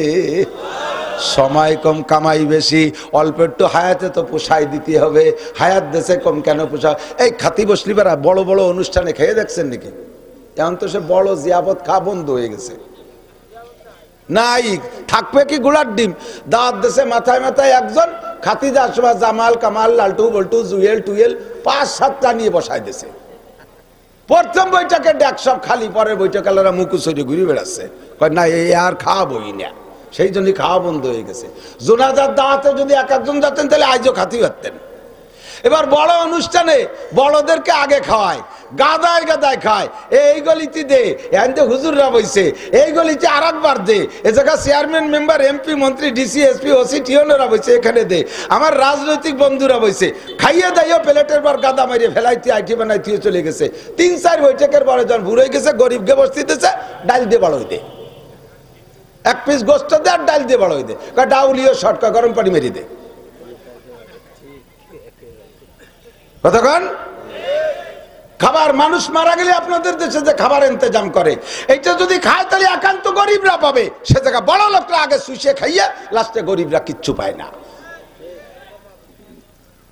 সময় কম, কামাই বেশি, অল্প একটু হায়াতে তো পোষাই দিতে হবে। হায়াত দেশে কম কেন পোষা? এই খাতি বসলিবারা বড় বড় অনুষ্ঠানে খেয়ে দেখছেন নাকি? এখন তো সে বড় জিয়াবত খাওয়া বন্ধ হয়ে গেছে। নাই, থাকবে কি গুলার ডিম? দাঁত দেশে মাথায় মাথায় একজন, খাতিজা আসবা, জামাল কামাল লালটু বল্টু জুয়েল টুয়েল 5-7টা নিয়ে বসাই দিয়েছে। প্রথম বইটাকে ডেক সব খালি, পরের বইটাকে মুকুসরি ঘুরে বেড়াচ্ছে, কয় না এই আর খাওয়াবই না। সেই জন্যই খাওয়া বন্ধ হয়ে গেছে। জোনাজার দাওয়াতে যদি 1-1 জন যেতেন তাহলে আজও খাতি পারতেন। এবার বড় অনুষ্ঠানে বড়দেরকে আগে খাওয়ায়, গাদায় গাদায় খায়। এই গলিতে দে, এখানে হুজুররা বইছে, এই গলিতে আর একবার দে, এ জায়গা চেয়ারম্যান মেম্বার এমপি মন্ত্রী ডিসি এসপি ওসি টিওনরা বইছে, এখানে দে, আমার রাজনৈতিক বন্ধুরা বইছে। খাইয়ে দাইও প্লেটের পর গাদা মারিয়ে ফেলাইতে আইটি বানাইতে চলে গেছে। 3-4 বৈঠকের পরে যখন ভুরে গেছে, গরিবকে বসতে দিতেছে, ডাল দিয়ে বড় দে, 1 পিস গোস্ত দে আর ডাল দিয়ে বড় দে, ডাউলিও শর্টকা গরম পানি মেরে দে। কতক্ষণ খাবার? মানুষ মারা গেলে আপনাদের দেশে যে খাবার ইন্তজাম করে, এইটা যদি খায় তাহলে একান্ত গরিবরা পাবে। সে জায়গা বড় লোকরা আগে শুষিয়ে খাইয়ে লাস্টে গরিবরা কিচ্ছু পায় না।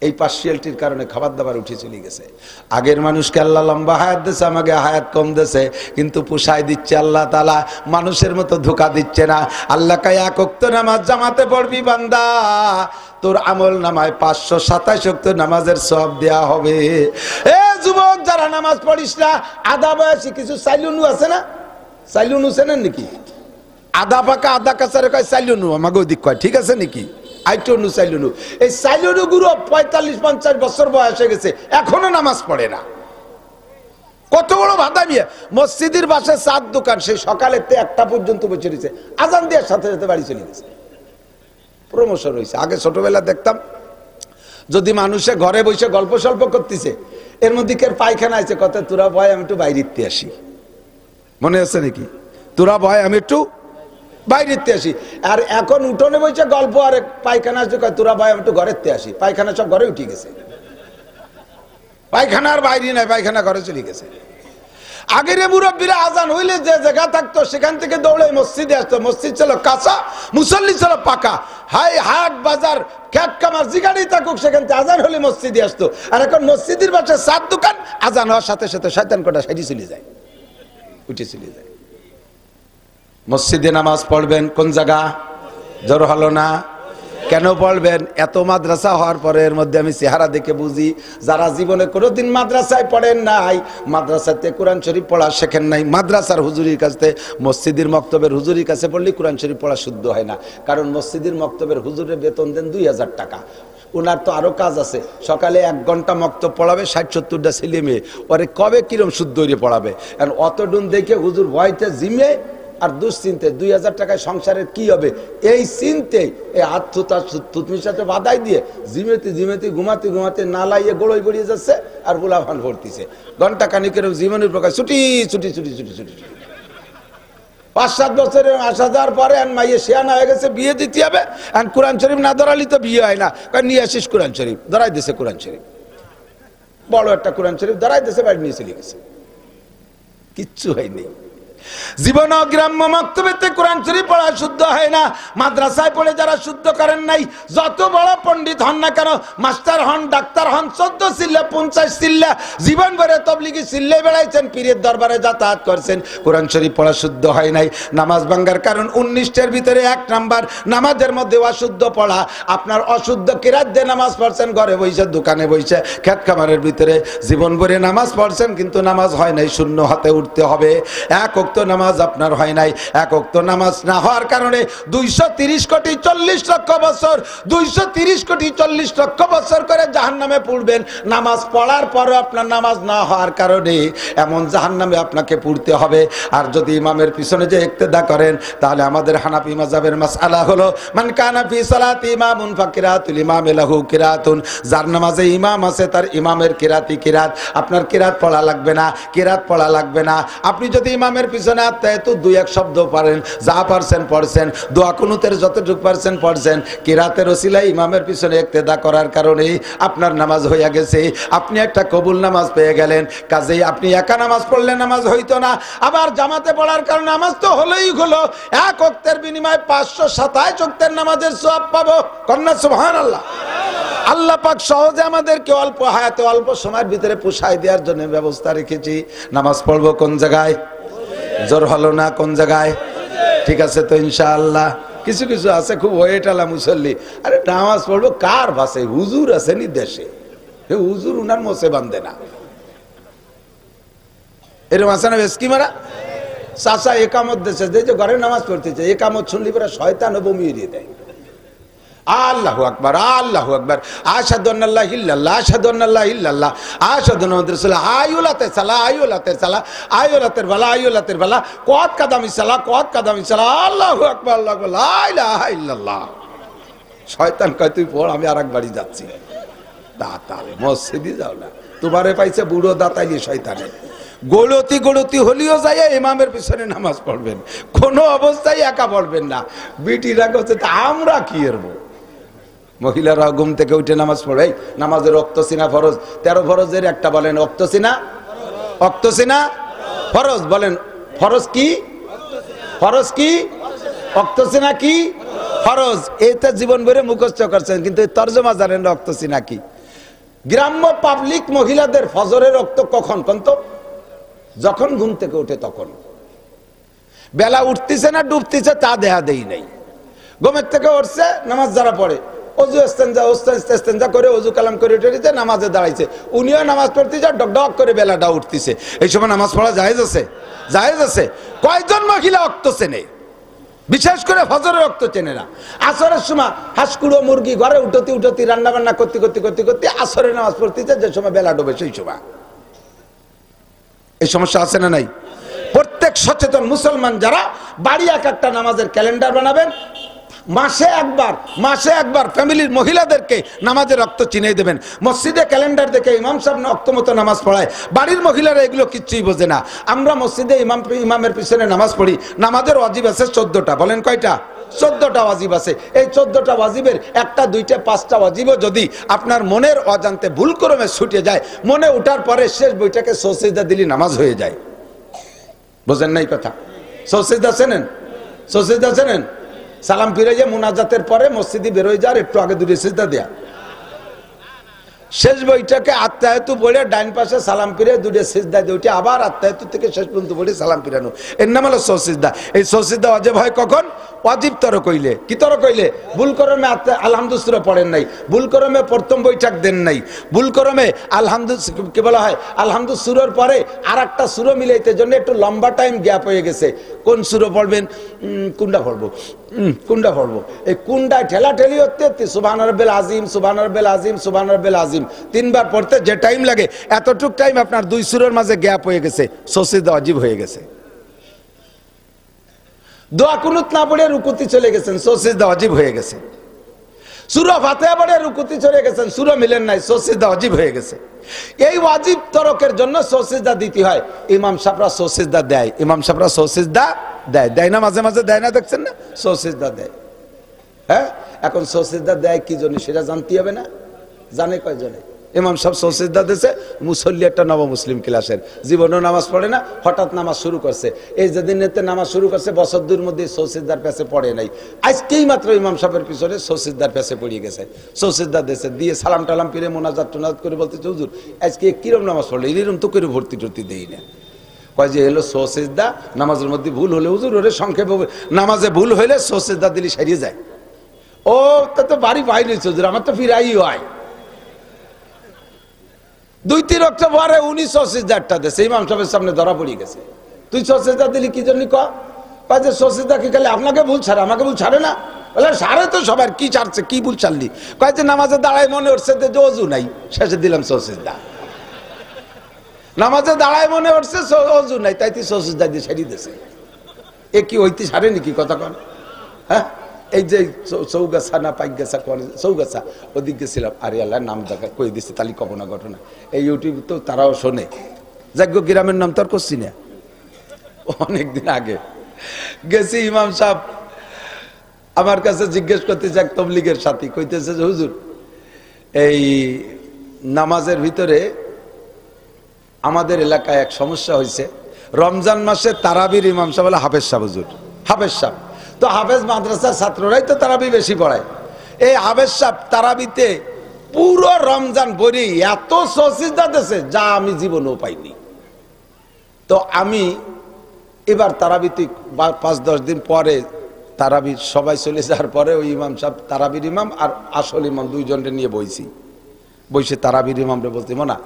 এই পার্সিয়ালিটির কারণে খাবার দাবার উঠে চলে গেছে। আগের মানুষকে আল্লাহ লম্বা হায়াত দিচ্ছে, আমাকে হায়াত কম দিচ্ছে, কিন্তু পোষায় দিচ্ছে আল্লাহ তাআলা, মানুষের মতো ধোঁকা দিচ্ছে না। আল্লাহ কয় 1 ওয়াক্ত নামাজ জামাতে পড়বি বান্দা, তোর আমল নামায় 527 ওয়াক্ত নামাজের সওয়াব দেয়া হবে। এ যুবক যারা নামাজ পড়িস না, আধা বয়সী কিছু সাইলুনু আছে না? সাইলুনু চেনেন নাকি? আধা পাকা আধা কাছারে কয় সাইলুনু, আমাকে ওদিক কয়, ঠিক আছে নাকি? আইটনু সাইলুনু, এই সাইলুনু গুরু 45-50 বছর বয়স হয়ে গেছে, এখনো নামাজ পড়ে না। কত বড় ভাদামি! মসজিদের পাশে 4 দোকান, সেই সকালে 1টা পর্যন্ত বসে রয়েছে, আজান দেওয়ার সাথে সাথে বাড়ি চলে গেছে। প্রমোশন হয়েছে। আগে ছোটবেলা দেখতাম যদি মানুষে ঘরে বসে গল্প সল্প করতেছে, এর মধ্যে কে পায়খানা আছে, কত তোরা ভয় আমি একটু বাইরে আসি, মনে আছে নাকি? তোরা ভয় আমি একটু বাইরে আসি। আর এখন উঠোনে বসে গল্প, আর পায়খানা আছে, তোরা ভয় আমি একটু ঘরের আসি। পায়খানা সব ঘরে উঠে গেছে, পায়খানা আর বাইরে নাই, পায়খানা ঘরে চলে গেছে। আগের মুরব্বীরা আজান হইলে যে জায়গা থাকতো সেখান থেকে দৌড়ে মসজিদে আসতো। মসজিদ ছিল কাঁচা, মুসল্লি ছিল পাকা। হাই হাট বাজার খ্যাট কামার যেখানে থাকুক, সেখান থেকে আজান হলে মসজিদে আসতো। আর এখন মসজিদের পাশে 4 দোকান, আজান হওয়ার সাথে সাথে শয়তান কটা সাইডে চলে যায়, উঠে চলে যায়। মসজিদে নামাজ পড়বেন কোন জায়গা? জোর হলো না? কেন পড়বেন? এত মাদ্রাসা হওয়ার পরে এর মধ্যে আমি চেহারা দেখে বুঝি, যারা জীবনে কোনোদিন মাদ্রাসায় পড়েন নাই, মাদ্রাসাতে কোরআন শরীফ পড়া শেখেন নাই, মাদ্রাসার হুজুরির কাছে, মসজিদের মক্তবের হুজুরির কাছে পড়লে কোরআন শরীফ পড়া শুদ্ধ হয় না। কারণ মসজিদের মক্তবের হুজুরের বেতন দেন 2000 টাকা। ওনার তো আরো কাজ আছে, সকালে 1 ঘন্টা মক্তব পড়াবে, 60-70টা ছেলে মেয়ে, ওরে কবে কিরম শুদ্ধ হয়ে পড়াবে? কারণ অতডুন দেখে হুজুর ভয়তে জিমে আর দুশ্চিন্তে 2000 টাকায় সংসারের কি হবে, এই চিন্তে এই থুতমির সাথে বাধাই দিয়ে জিমেতে জিমেতে ঘুমাতে ঘুমাতে নালাইয়ে গোড়ই গড়িয়ে যাচ্ছে, আর গোলাভান ভরতিছে। ঘন্টা খানিকের জীবনের প্রকাশ ছুটি ছুটি ছুটি ছুটি ছুটি। 5-7 বছরে আসা যাওয়ার পরে মাইয়ে শিয়ানা হয়ে গেছে, বিয়ে দিতে হবে। কোরআন শরীফ না ধরালি তো বিয়ে হয় না, নিয়ে আসিস কোরআন শরীফ। ধরাই দিয়েছে কোরআন শরীফ, বড় একটা কোরআন শরীফ ধরাই দিয়েছে, বাড়ি নিয়ে চলে গেছে, কিচ্ছু হয়নি। জীবন গ্রাম্য মক্তবেতে কোরআন শরীফ পড়া শুদ্ধ হয় না। মাদ্রাসায় পড়ে যারা শুদ্ধ করেন নাই, যত বড় পণ্ডিত হন না কেন, মাস্টার হন, ডাক্তার হন, 14 চিল্লা 50 চিল্লা জীবন ভরে তবলিগি চিল্লে বেড়াইছেন, পীরের দরবারে যাতায়াত করছেন, কোরআন শরীফ পড়া শুদ্ধ হয় নাই। নামাজ ভাঙ্গার কারণ 19টার ভিতরে 1 নাম্বার নামাজের মধ্যে অশুদ্ধ পড়া। আপনার অশুদ্ধ কিরাত দিয়ে নামাজ পড়ছেন, ঘরে বসে, দোকানে বসে, খেত খামারের ভিতরে জীবন ভরে নামাজ পড়ছেন, কিন্তু নামাজ হয় নাই, শূন্য হাতে উঠতে হবে। এক ওয়াক্ত নামাজ আপনার হয় নাই। এক ওয়াক্ত নামাজ না হওয়ার কারণে 230 কোটি 40 লক্ষ বছর, 230 কোটি 40 লক্ষ বছর করে জাহান্নামে পড়বেন। নামাজ পড়ার পরও আপনার নামাজ না হওয়ার কারণে এমন জাহান্নামে আপনাকে পড়তে হবে। আর যদি ইমামের পিছনে যে ইক্তেদা করেন, তাহলে আমাদের হানাফি মাযহাবের মাসআলা হলো মান কানা ফি সালাতি ইমামুন ফাকিরাতুল ইমামি লাহু কিরাতুন। যার নামাজে ইমাম আছে তার ইমামের কিরাতি কিরাত, আপনার কিরাত পড়া লাগবে না, কিরাত পড়া লাগবে না। আপনি যদি ইমামের পিছনে তো 2-1 শব্দ পারেন, যা পারছেন পড়ছেন, দোয়া কুনুতের যতটুকু পারছেন পড়ছেন, কিরাতের ওসিলায় ইমামের পিছনে ইক্তেদা করার কারণে আপনার নামাজ হয়ে গেছে, আপনি একটা কবুল নামাজ পেয়ে গেলেন। কাজেই আপনি একা নামাজ পড়লে নামাজ হইতো না, আবার জামাতে পড়ার কারণে নামাজ তো হলোই হলো। এক ওয়াক্তের বিনিময়ে 527 ওয়াক্তের নামাজের সওয়াব পাবো। কন্যা সুবহানাল্লাহ। আল্লাহ পাক সহজে আমাদেরকে অল্প হায়াতে অল্প সময়ের ভিতরে পোষায় দেওয়ার জন্য ব্যবস্থা রেখেছি। নামাজ পড়বো কোন জায়গায়? জোর হলো না, কোন জায়গায়? ঠিক আছে তো ইনশাআল্লাহ। কিছু কিছু আছে খুব ওয়েটালা মুসল্লি, আরে নামাজ পড়বো কার ভাষে? হুজুর আছেনি দেশে, হুজুর উনার মোছে বান্ধে না, এরকম আছে না? বেশ কি মারা চাচা একামত দেশে যে ঘরে নামাজ পড়তেছে, একামত শুনলি পরে শয়তান বমি দিয়ে দেয়। আল্লাহু আকবার, আল্লাহু আকবার, আশহাদু আন্না লা ইলাহা ইল্লাল্লাহ, আশহাদু আন্না লা ইলাহা ইল্লাল্লাহ, আশহাদু আন্না মুহাম্মাদুর রাসূলুল্লাহ। আয়ুলাতে সালা, আয়ুলাতে সালা, আয়ুলাতের বালা, আয়ুলাতের বালা, কত কাদামি সালা, কত কাদামি সালা, আল্লাহু আকবার, আল্লাহু আকবার, লা ইলাহা ইল্লাল্লাহ। শয়তান কয় তুই পড়, আমি আরেক বাড়ি যাচ্ছি। দাতাল মসজিদে যাও না, তোমারে পাইছে বুড়ো দাতাইলি শয়তানে। গলতি গলতি হলিও যাই ইমামের পিছনে নামাজ পড়বেন, কোনো অবস্থায় একা পড়বেন না। বিটিরা হচ্ছে আমরা কি এরবো, মহিলারা ঘুম থেকে উঠে নামাজ পড়ে। নামাজের রক্তসিনা ফরজ, 13 ফরজের একটা বলেন রক্তসিনা, রক্তসিনা ফরজ বলেন। ফরজ কি? ফরজ কি? রক্তসিনা কি? ফরজ। এইটা জীবন ভরে মুখস্থ করছেন, কিন্তু তর্জমা জানেন রক্তসিনা কি? গ্রাম্য পাবলিক মহিলাদের ফজরের রক্ত কখন? কন্ত যখন ঘুম থেকে উঠে তখন। বেলা উঠতেছে না ডুবতেছে তা দেহা দেই নাই। ঘুমের থেকে উঠছে, নামাজ যারা পড়ে অজু ইস্তেঞ্জা করে অজু কালাম করে উঠেছে, নামাজে দাঁড়াইছে, উনিও নামাজ পড়তেছে, ডক ডক করে বেলাটা উঠতেছে। এই সময় নামাজ পড়া জায়েজ আছে? জায়েজ আছে। কয়জন মহিলা রক্ত চেনে? বিশেষ করে ফজরের রক্ত চেনে না। আসরের সময় হাঁসকুড়ো মুরগি ঘরে উঠতি উঠতি রান্না বান্না করতে করতে করতে করতে আসরের নামাজ পড়তেছে, যে সময় বেলা ডোবে সেই সময়। এই সমস্যা আছে না নাই? প্রত্যেক সচেতন মুসলমান যারা বাড়ি এক একটা নামাজের ক্যালেন্ডার বানাবেন, মাসে একবার ফ্যামিলির মহিলাদেরকে নামাজের রক্ত চিনিয়ে দেবেন। মসজিদে ক্যালেন্ডার দেখে ইমাম সাহেব রক্ত মতো নামাজ পড়ায়, বাড়ির মহিলারা এগুলো কিচ্ছুই বোঝে না। আমরা মসজিদে ইমামের পিছনে নামাজ পড়ি, নামাজের ওয়াজিব আছে 14টা। বলেন কয়টা? 14টা ওয়াজিব আছে। এই 14টা ওয়াজিবের 1টা 2টা 5টা ওয়াজিবও যদি আপনার মনের অজান্তে ভুল ক্রমে ছুটে যায়, মনে ওঠার পরে শেষ বইটাকে সৌসিদা দিলি নামাজ হয়ে যায়। বোঝেন নাই কথা? সৌসিদা চেনেন? সৌসিদা চেনেন? সালাম ফিরাইয়া মুনাজাতের পরে মসজিদে বেরোয় যাওয়ার একটু আগে 2 সিজদা দেয়া। শেষ বইটাকে আত্মায়াতু পড়ে ডাইন পাশে সালাম ফিরে 2 সিজদা দিয়ে উঠে আবার আত্মায়াতু থেকে শেষ পর্যন্ত পড়ে সালাম ফিরানো, এর নাম হলো সৌসিদা। এই সৌসিদা ওয়াজিব হয় কখন? ওয়াজিব তর কইলে। কি তর কইলে? ভুল করমে আলহামদু সূরা পড়েন নাই, ভুল করমে প্রথম বৈঠক দেন নাই, ভুল করমে আলহামদু কি বলা হয় আলহামদু সূরার পরে আরেকটা সূরা মিলাইতে জন্য একটু লম্বা টাইম গ্যাপ হয়ে গেছে। কোন সূরা পড়বেন? কোনটা পড়বো, কোনটা পড়বো? এই কোনটায় ঠেলা ঠেলি হতে সুবহান রাব্বিল আযীম, সুবহান রাব্বিল আযীম, সুবহান রাব্বিল আযীম 3 বার পড়তে যে টাইম লাগে, এতটুক টাইম আপনার 2 সূরার মাঝে গ্যাপ হয়ে গেছে, সৌসিদা ওয়াজিব হয়ে গেছে। দোয়া কুনুত না পড়ে রুকুতে চলে গেছেন, সৌসিদা ওয়াজিব হয়ে গেছে। সূরা ফাতিহা পড়ে রুকুতে চলে গেছেন, সূরা মিলেন নাই, সৌসিদা ওয়াজিব হয়ে গেছে। এই ওয়াজিব তরকের জন্য সৌসিদা দিতে হয়। ইমাম সাহেবরা সৌসিদা দেয়, ইমাম সাহেবরা সৌসিদা দেয় দেয় না, মাঝে মাঝে দেয় না, দেখছেন না? সৌসিজদা দেয়। হ্যাঁ, এখন সৌসিজদা দেয় কি জন্য সেটা জানতে হবে না? জানে কয়জনে? ইমাম সাহেব সৌসিজদা দিয়েছে, মুসল্লি একটা নব মুসলিম ক্লাসের, জীবনেও নামাজ পড়ে না, হঠাৎ নামাজ শুরু করছে। এই যেদিন নামাজ শুরু করছে বছর দুর মধ্যে সৌসিজদার পেছে পড়ে নাই, আজকেই মাত্র ইমাম সাহেবের পিছনে সৌসিজদার পেছে পড়িয়ে গেছে। সৌসিজদা দিয়েছে, দিয়ে সালাম টালাম ফিরে মোনাজাত টোনাজাত করে বলতেছে, হুজুর আজকে কিরম নামাজ পড়লো? এরকম তো করে ভর্তি টর্তি দেই না। কয় যে এলো সৌসিজদা, নামাজের মধ্যে ভুল হলে হুজুর ওরে সংক্ষেপে নামাজে ভুল হইলে সৌসিজদা দিলে সারিয়ে যায়। ও তা তো বাড়ি বাইরে হুজুর, আমার তো ফিরাই হয়। 2-3 রক্ত পরে উনি সৌসিজদারটা দেশে ইমাম সাহেবের সামনে ধরা পড়ে গেছে। তুই সৌসিজদা দিলি কি জন্য? কয় যে সৌসিজদা কি খালি আপনাকে ভুল ছাড়ে, আমাকে ভুল ছাড়ে না? বলে সারে তো সবার, কি ছাড়ছে, কি ভুল ছাড়লি? কয় যে নামাজে দাঁড়ায় মনে উঠছে যে অজু নাই, শেষে দিলাম সৌসিজদা। নামাজে দাঁড়ায় মনে উঠছে অজু নাই, তাই তুই সৌসিজদা দিয়ে ছেড়ে দিয়েছে। এ কি হইতে ছাড়ে নাকি কথা কন? হ্যাঁ, এই যে চৌগাছা না পাইগাছা চৌগাছা ওদিক গেছিলাম, আরে আল্লাহ নাম দেখা কই দিচ্ছে, তালি কপনা ঘটনা এই ইউটিউব তো তারাও শোনে। যাজ্ঞ গ্রামের নাম তো আর করছি না, অনেকদিন আগে গেছি। ইমাম সাহেব আমার কাছে জিজ্ঞেস করতেছে, এক তবলিগের সাথী কইতেছে যে হুজুর এই নামাজের ভিতরে আমাদের এলাকায় এক সমস্যা হয়েছে, রমজান মাসে তারাবির ইমাম সাহেব হলো হাফেজ সাহেব, হুজুর হাফেজ সাহেব। তো হাফেজ মাদ্রাসার ছাত্ররাই তো তারাবি বেশি পড়ায়। এই হাফেজ সাহেব তারাবিতে পুরো রমজান ভরি এত সৌসিজদা দিয়েছে যা আমি জীবনেও পাইনি। তো আমি এবার তারাবিতে 5-10 দিন পরে তারাবি সবাই চলে যাওয়ার পরে ওই ইমাম সাহেব তারাবির ইমাম আর আসল ইমাম দুইজনকে নিয়ে বইসে তারাবির ইমামরে বলতে, মনা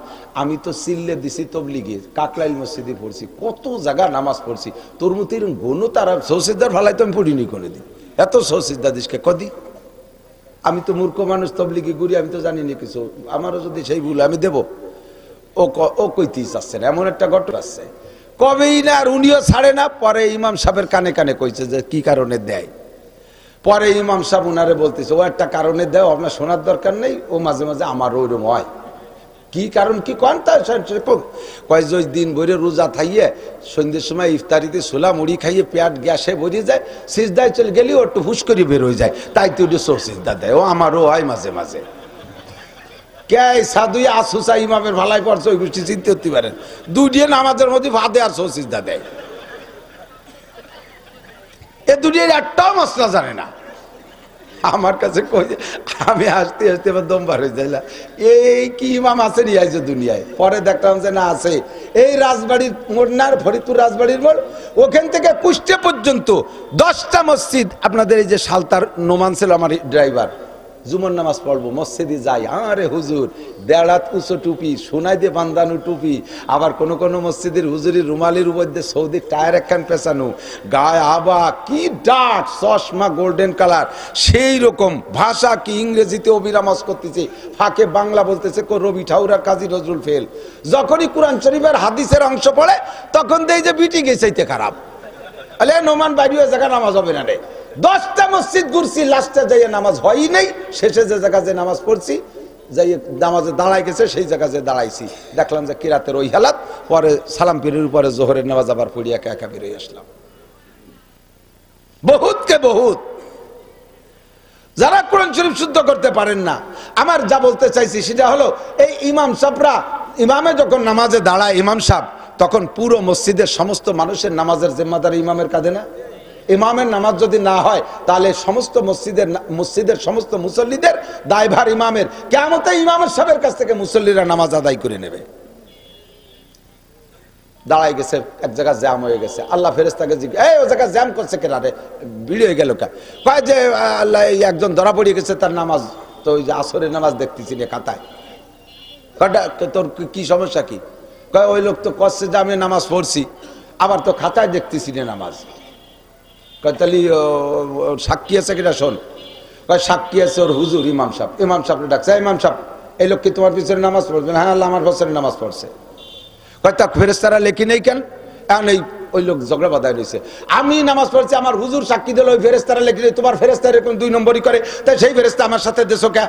আমি তো সিল্লে দিছি তবলিগে, কাকলাইল মসজিদে পড়ছি, কত জায়গা নামাজ পড়ছি, তোর মতো এরকম গণ তারা সৌসিজদার ভালাই তো আমি পড়িনি কোনোদিন, এত সৌসিজদা দিসকে কদি? আমি তো মূর্খ মানুষ, তবলিগে ঘুরি, আমি তো জানি না কিছু, আমারও যদি সেই ভুল আমি দেব। ও কইতেই চাচ্ছে না, এমন একটা ঘটনা আসছে কবেই না, আর উনিও ছাড়ে না। পরে ইমাম সাহেবের কানে কানে কইছে যে কি কারণে দেয়। পরে ইমাম সাহেব উনারে বলতেছে, ও একটা কারণে দেও, আপনার শোনার দরকার নেই, ও মাঝে মাঝে আমার ওইরকম হয়। কি কারণ কি কন? কয় যে দিন ভরে রোজা থাইয়ে সন্ধ্যের সময় ইফতারিতে ছোলা মুড়ি খাইয়ে পেট গ্যাসে ভরে যায়, সিজদায় চলে গেলে ও একটু হুশ করে বের হয়ে যায়, তাই তো ওটা সৌসিজদা দেয়। ও আমারও হয় মাঝে মাঝে। কে সাধুই আসুসা ইমামের ভালাই পড়ছে ওই গোষ্ঠী চিনতে করতে পারেন, দুটিয়ে নামাজের মধ্যে ফাঁদে আর সৌসিজদা দেয়। এ দুনিয়ার একটাও মশলা জানে না। আমার কাছে কই, আমি হাসতে হাসতে এবার দম বার হয়ে যাইলাম, এই কি ইমাম আছে নিয়ে আইছে দুনিয়ায়। পরে দেখলাম যে না আছে, এই রাজবাড়ির মোড় না, ফরিদপুর রাজবাড়ির মোড়, ওখান থেকে কুষ্টিয়া পর্যন্ত 10টা মসজিদ। আপনাদের এই যে সালতার নোমান ছিল আমার ড্রাইভার, জুমার নামাজ পড়বো মসজিদে যাই, আরে হুজুর দেড়াত উঁচু টুপি, সোনাই দিয়ে বান্ধানো টুপি, আবার কোন কোন মসজিদের হুজুরের রুমালির উপর দিয়ে সৌদি টায়ার একখান পেঁচানো, গায়ে আবা কি ডাট, চশমা গোল্ডেন কালার, সেই রকম ভাষা কি ইংরেজিতে অবিরামাজ করতেছে, ফাঁকে বাংলা বলতেছে, রবি ঠাকুর আর কাজী নজরুল ফেল। যখনই কোরআন শরীফের হাদিসের অংশ পড়ে তখন দেই যে বিটি গেছাইতে খারাপ, আলে নোমান বাইরে ওই জায়গা নামাজ হবে না রে। 10টা মসজিদ ঘুরছি, লাস্টে যাইয়ে নামাজ হয়ই নেই, শেষে যে জায়গা যে নামাজ পড়ছি যাই নামাজে দাঁড়াই গেছে, সেই জায়গা যে দাঁড়াইছি দেখলাম যে কিরাতের ওই হালাত। পরে সালাম পীরের উপরে জোহরের নামাজ আবার পড়ি একা একা বেরিয়ে আসলাম। বহুতকে বহুত যারা কোরআন শরীফ শুদ্ধ করতে পারেন না। আমার যা বলতে চাইছি সেটা হলো, এই ইমাম সাহেবরা ইমামে যখন নামাজে দাঁড়ায় ইমাম সাহেব, তখন পুরো মসজিদের সমস্ত মানুষের নামাজের জিম্মাদারি ইমামের কাঁধে না? ইমামের নামাজ যদি না হয় তাহলে সমস্ত মসজিদের সমস্ত মুসল্লিদের দায়ভার ইমামের। কিয়ামতে ইমামের সাহেবের কাছ থেকে মুসল্লিরা নামাজ আদায় করে নেবে। দাঁড়াই গেছে, এক জায়গায় জ্যাম হয়ে গেছে, আল্লাহ ফেরেশতাকে জিজ্ঞাসা, এই ও জায়গায় জ্যাম করছে কেন রে, ভিড় হয়ে গেল কে? কয় যে আল্লাহ একজন ধরা পড়ে গেছে, তার নামাজ তো ওই যে আসরের নামাজ দেখতেছি রে খাতায়। তোর কি সমস্যা কি? কয় ওই লোক তো কচ্ছে যে আমি নামাজ পড়ছি, আবার তো খাতায় দেখতেছি রে নামাজ। কয় তাহলে সাক্ষী আছে কিনা শোন। কয় সাক্ষী আছে ওর হুজুর ইমাম সাহেব। ইমাম সাহেব ডাকছে, ইমাম সাহেব এই লোক কি তোমার পিছনে নামাজ পড়বে? হ্যাঁ আল্লাহ আমার পিছনে নামাজ পড়ছে। কয় তা ফেরেশতারা লেখি নেই কেন? এখন এই ওই লোক ঝগড়া বাঁধায় রয়েছে, আমি নামাজ পড়ছি, আমার হুজুর সাক্ষী দিল, ওই ফেরেশতারা লেখি নেই, তোমার ফেরেশতা এরকম 2 নম্বরই করে, তাই সেই ফেরেশতা আমার সাথে দেশো কে?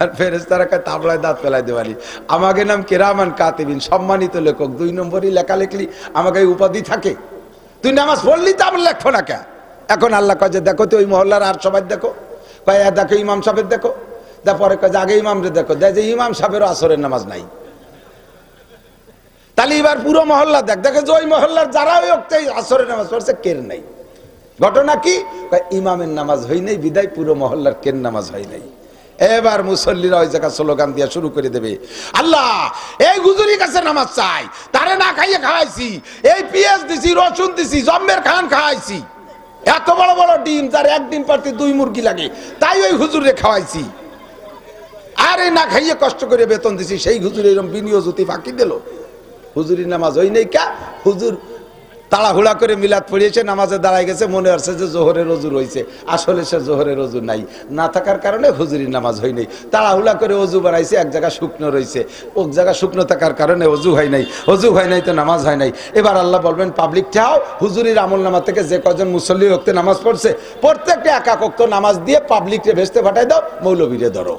আর ফেরেশতারা কয় তাবলায় দাঁত ফেলাই দেওয়ালি, আমাকে নাম কিরামান কাতিবিন, সম্মানিত লেখক, 2 নম্বরই লেখা লেখলি আমাকে উপাধি থাকে। তুই নামাজ পড়লি তো আমার লেখো না কে? এখন আল্লাহ কয় যে দেখো তো ওই মহল্লার আর সবাই দেখো, কয় দেখো ইমাম সাহেবের দেখো, তারপরে কয় যে আগে ইমামরে দেখো, দেখ যে ইমাম সাহেবেরও আসরের নামাজ নাই। তাহলে এবার পুরো মহল্লা দেখে যে ওই মহল্লার যারা ওই আসরের নামাজ পড়ছে কের নাই। ঘটনা কি? ইমামের নামাজ হয় নাই বিদায় পুরো মহল্লার কেন নামাজ হয় নাই। এবার মুসল্লিরা ওই জায়গা স্লোগান দিয়া শুরু করে দেবে, আল্লাহ এই হুজুরির কাছে নামাজ চাই, তারে না খাইয়ে খাওয়াইছি, এই পেঁয়াজ দিছি, রসুন দিছি, জম্মের খান খাওয়াইছি, এত বড় বড় ডিম, যার এক ডিম পারতে 2 মুরগি লাগে, তাই ওই হুজুরে খাওয়াইছি, আর এই না খাইয়ে কষ্ট করে বেতন দিছি, সেই হুজুর এরকম বিনিয়োগ জুতি ফাঁকি দিল। হুজুরির নামাজ ওই নেই কা? হুজুর তাড়াহুড়া করে মিলাদ পড়িয়েছে, নামাজে দাঁড়ায় গেছে, মনে হচ্ছে যে জোহরের অজু রয়েছে, আসলে সে জোহরের অজু নাই, না থাকার কারণে হুজুরির নামাজ হয় নাই। তাড়াহুড়া করে অজু বানাইছে, এক জায়গা শুকনো রয়েছে, ও জায়গা শুকনো থাকার কারণে অজু হয় নাই, অজু হয় নাই তো নামাজ হয় নাই। এবার আল্লাহ বলবেন পাবলিক ঠাও, হুজুরির আমল নামা থেকে যে কজন মুসল্লি ওক্তে নামাজ পড়ছে প্রত্যেকটা এক এক ওক্ত নামাজ দিয়ে পাবলিককে ভেস্তে পাঠাই দাও, মৌলবীরে ধরো।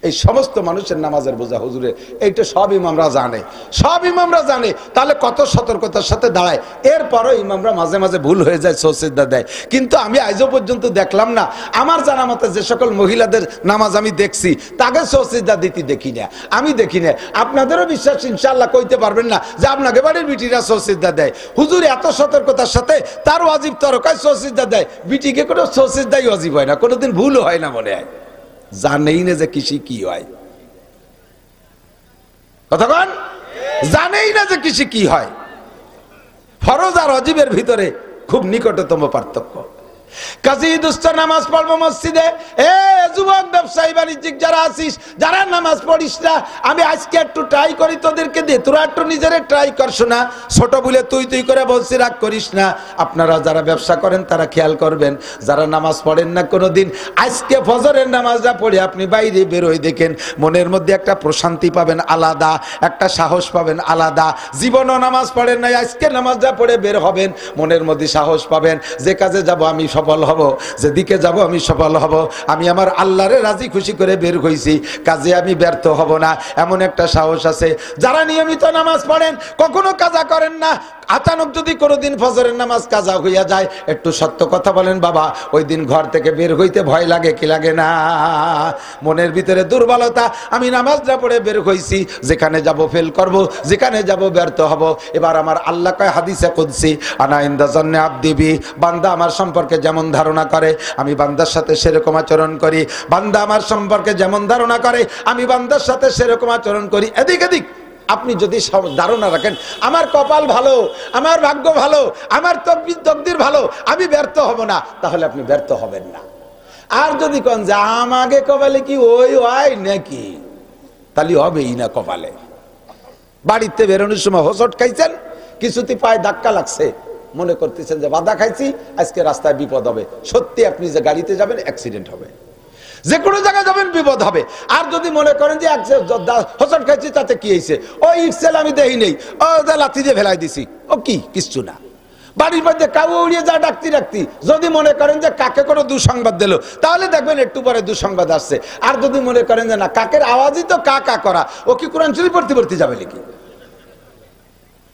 এই সমস্ত মানুষের নামাজের বোঝা হুজুরের, এইটা সব ইমামরা জানে, সব ইমামরা জানে। তাহলে কত সতর্কতার সাথে দাঁড়ায়। এরপরও ইমামরা মাঝে মাঝে ভুল হয়ে যায়, সৌসিদ্ধা দেয়। কিন্তু আমি আজও পর্যন্ত দেখলাম না, আমার জানা মতে যে সকল মহিলাদের নামাজ আমি দেখছি তাকে সৌসিদ্ধা দিতে দেখি না, আমি দেখি না। আপনাদেরও বিশ্বাস ইনশাল্লাহ কইতে পারবেন না যে আপনাকে বাড়ির বিটিরা সৌসিদ্ধা দেয়। হুজুর এত সতর্কতার সাথে তার ওয়াজিব তরকায় সৌসিদ্ধা দেয়, বিটিকে কোনো সৌসিদ্ধাই ওয়াজিব হয় না, কোনোদিন ভুলও হয় না মনে হয়, জানেই না যে কৃষি কি হয়। কথা বল, জানেই না যে কৃষি কি হয়। ফরজ আর ওয়াজিবের ভিতরে খুব নিকটতম পার্থক্য। কাজী দুস্থ নামাজ পড়বো মসজিদে, এ যুবক ব্যবসায়ী বাণিজ্যিক যারা আছিস, যারা নামাজ পড়িস না, আমি আজকে একটু ট্রাই করি তোদেরকে দিয়ে, তোরা একটু নিজেরে ট্রাই করছো না। ছোট বলে তুই তুই করে বলছি, রাগ করিস না। আপনারা যারা ব্যবসা করেন তারা খেয়াল করবেন, যারা নামাজ পড়েন না কোনোদিন, আজকে ফজরের নামাজটা পড়ে আপনি বাইরে বেরোয় দেখেন, মনের মধ্যে একটা প্রশান্তি পাবেন আলাদা, একটা সাহস পাবেন আলাদা। জীবনও নামাজ পড়েন নাই, আজকে নামাজটা পড়ে বের হবেন, মনের মধ্যে সাহস পাবেন, যে কাজে যাব আমি সফল হব, যেদিকে যাব আমি সফল হব, আমি আমার আল্লাহরে রাজি খুশি করে বের হইছি, কাজে আমি ব্যর্থ হব না, এমন একটা সাহস আছে। যারা নিয়মিত নামাজ পড়েন, কখনো কাজা করেন না, আচানক যদি কোনোদিন ফজরের নামাজ কাজা হইয়া যায়, একটু সত্য কথা বলেন বাবা, ওই দিন ঘর থেকে বের হইতে ভয় লাগে কি লাগে না? মনের ভিতরে দুর্বলতা, আমি নামাজটা পড়ে বের হইছি, যেখানে যাব ফেল করব, যেখানে যাব ব্যর্থ হব। এবার আমার আল্লাহ কয় হাদিসে কুদসি, আনা ইনদা জান্নি আবদি বি, বান্দা আমার সম্পর্কে যেমন ধারণা করে আমি বান্দার সাথে সেরকম আচরণ করি, বান্দা আমার সম্পর্কে যেমন ধারণা করে আমি বান্দার সাথে সেরকম আচরণ করি। এদিক এদিক আপনি যদি ধারণা রাখেন আমার কপাল ভালো, আমার ভাগ্য ভালো, আমার তকদির ভালো, আমি ব্যর্থ হব না, তাহলে আপনি ব্যর্থ হবেন না। আর যদি কোন যে আমাকে কপালে কি ওই হয় নাকি, তাহলে হবেই না কপালে। বাড়িতে বেরোনোর সময় হোঁচট খাইছেন, কিছুতে পায়ে ধাক্কা লাগছে, মনে করতেছেন যে বাধা খাইছি, আজকে রাস্তায় বিপদ হবে। সত্যি আপনি যে গাড়িতে যাবেন অ্যাক্সিডেন্ট হবে, যে কোনো জায়গায় যাবেন বিপদ হবে। আর যদি মনে করেন যে হোঁচট খাইছি তাতে কি হয়েছে, ও ইটসেল আমি দেখি নেই, ও লাথি দিয়ে ফেলাই দিছি, ও কি কিচ্ছু না। বাড়ির মধ্যে কাউ উড়িয়ে যা ডাকতি ডাকতি, যদি মনে করেন যে কাকে কোনো দুঃসংবাদ দিল, তাহলে দেখবেন একটু পরে দুঃসংবাদ আসছে। আর যদি মনে করেন যে না, কাকের আওয়াজই তো কা কা করা, ও কি কোরআন শরীফ পড়তে যাবে নাকি?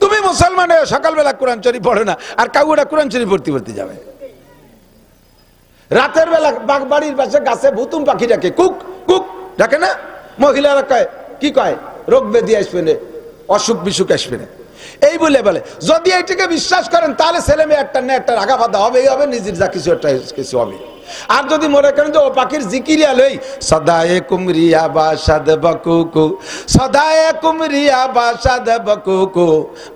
তুমি মুসলমানে সকালবেলা কোরআন শরীফ পড়ে না, আর কাউরা কোরআন শরীফ পড়তে যাবে। রাতের বেলা বাড়ির পাশে গাছে ভুতুম পাখি ডাকে, কুক কুক ডাকে না, মহিলারা কয় কি কয়, রোগ ব্যাধি আসবে না, অসুখ বিসুখ আসবে না, এই বলে বলে। যদি এইটাকে বিশ্বাস করেন তাহলে ছেলে মেয়ে একটা না একটা রাগা বাঁধা হবেই হবে, নিজের যা কিছু একটা কিছু হবে। আর যদি মনে করেন যে ও পাখির জিকিরিয়া লই, সদায়ে কুমরিয়া বাসাদ বকুকু, সদায়ে কুমরিয়া বাসাদ বকুকু,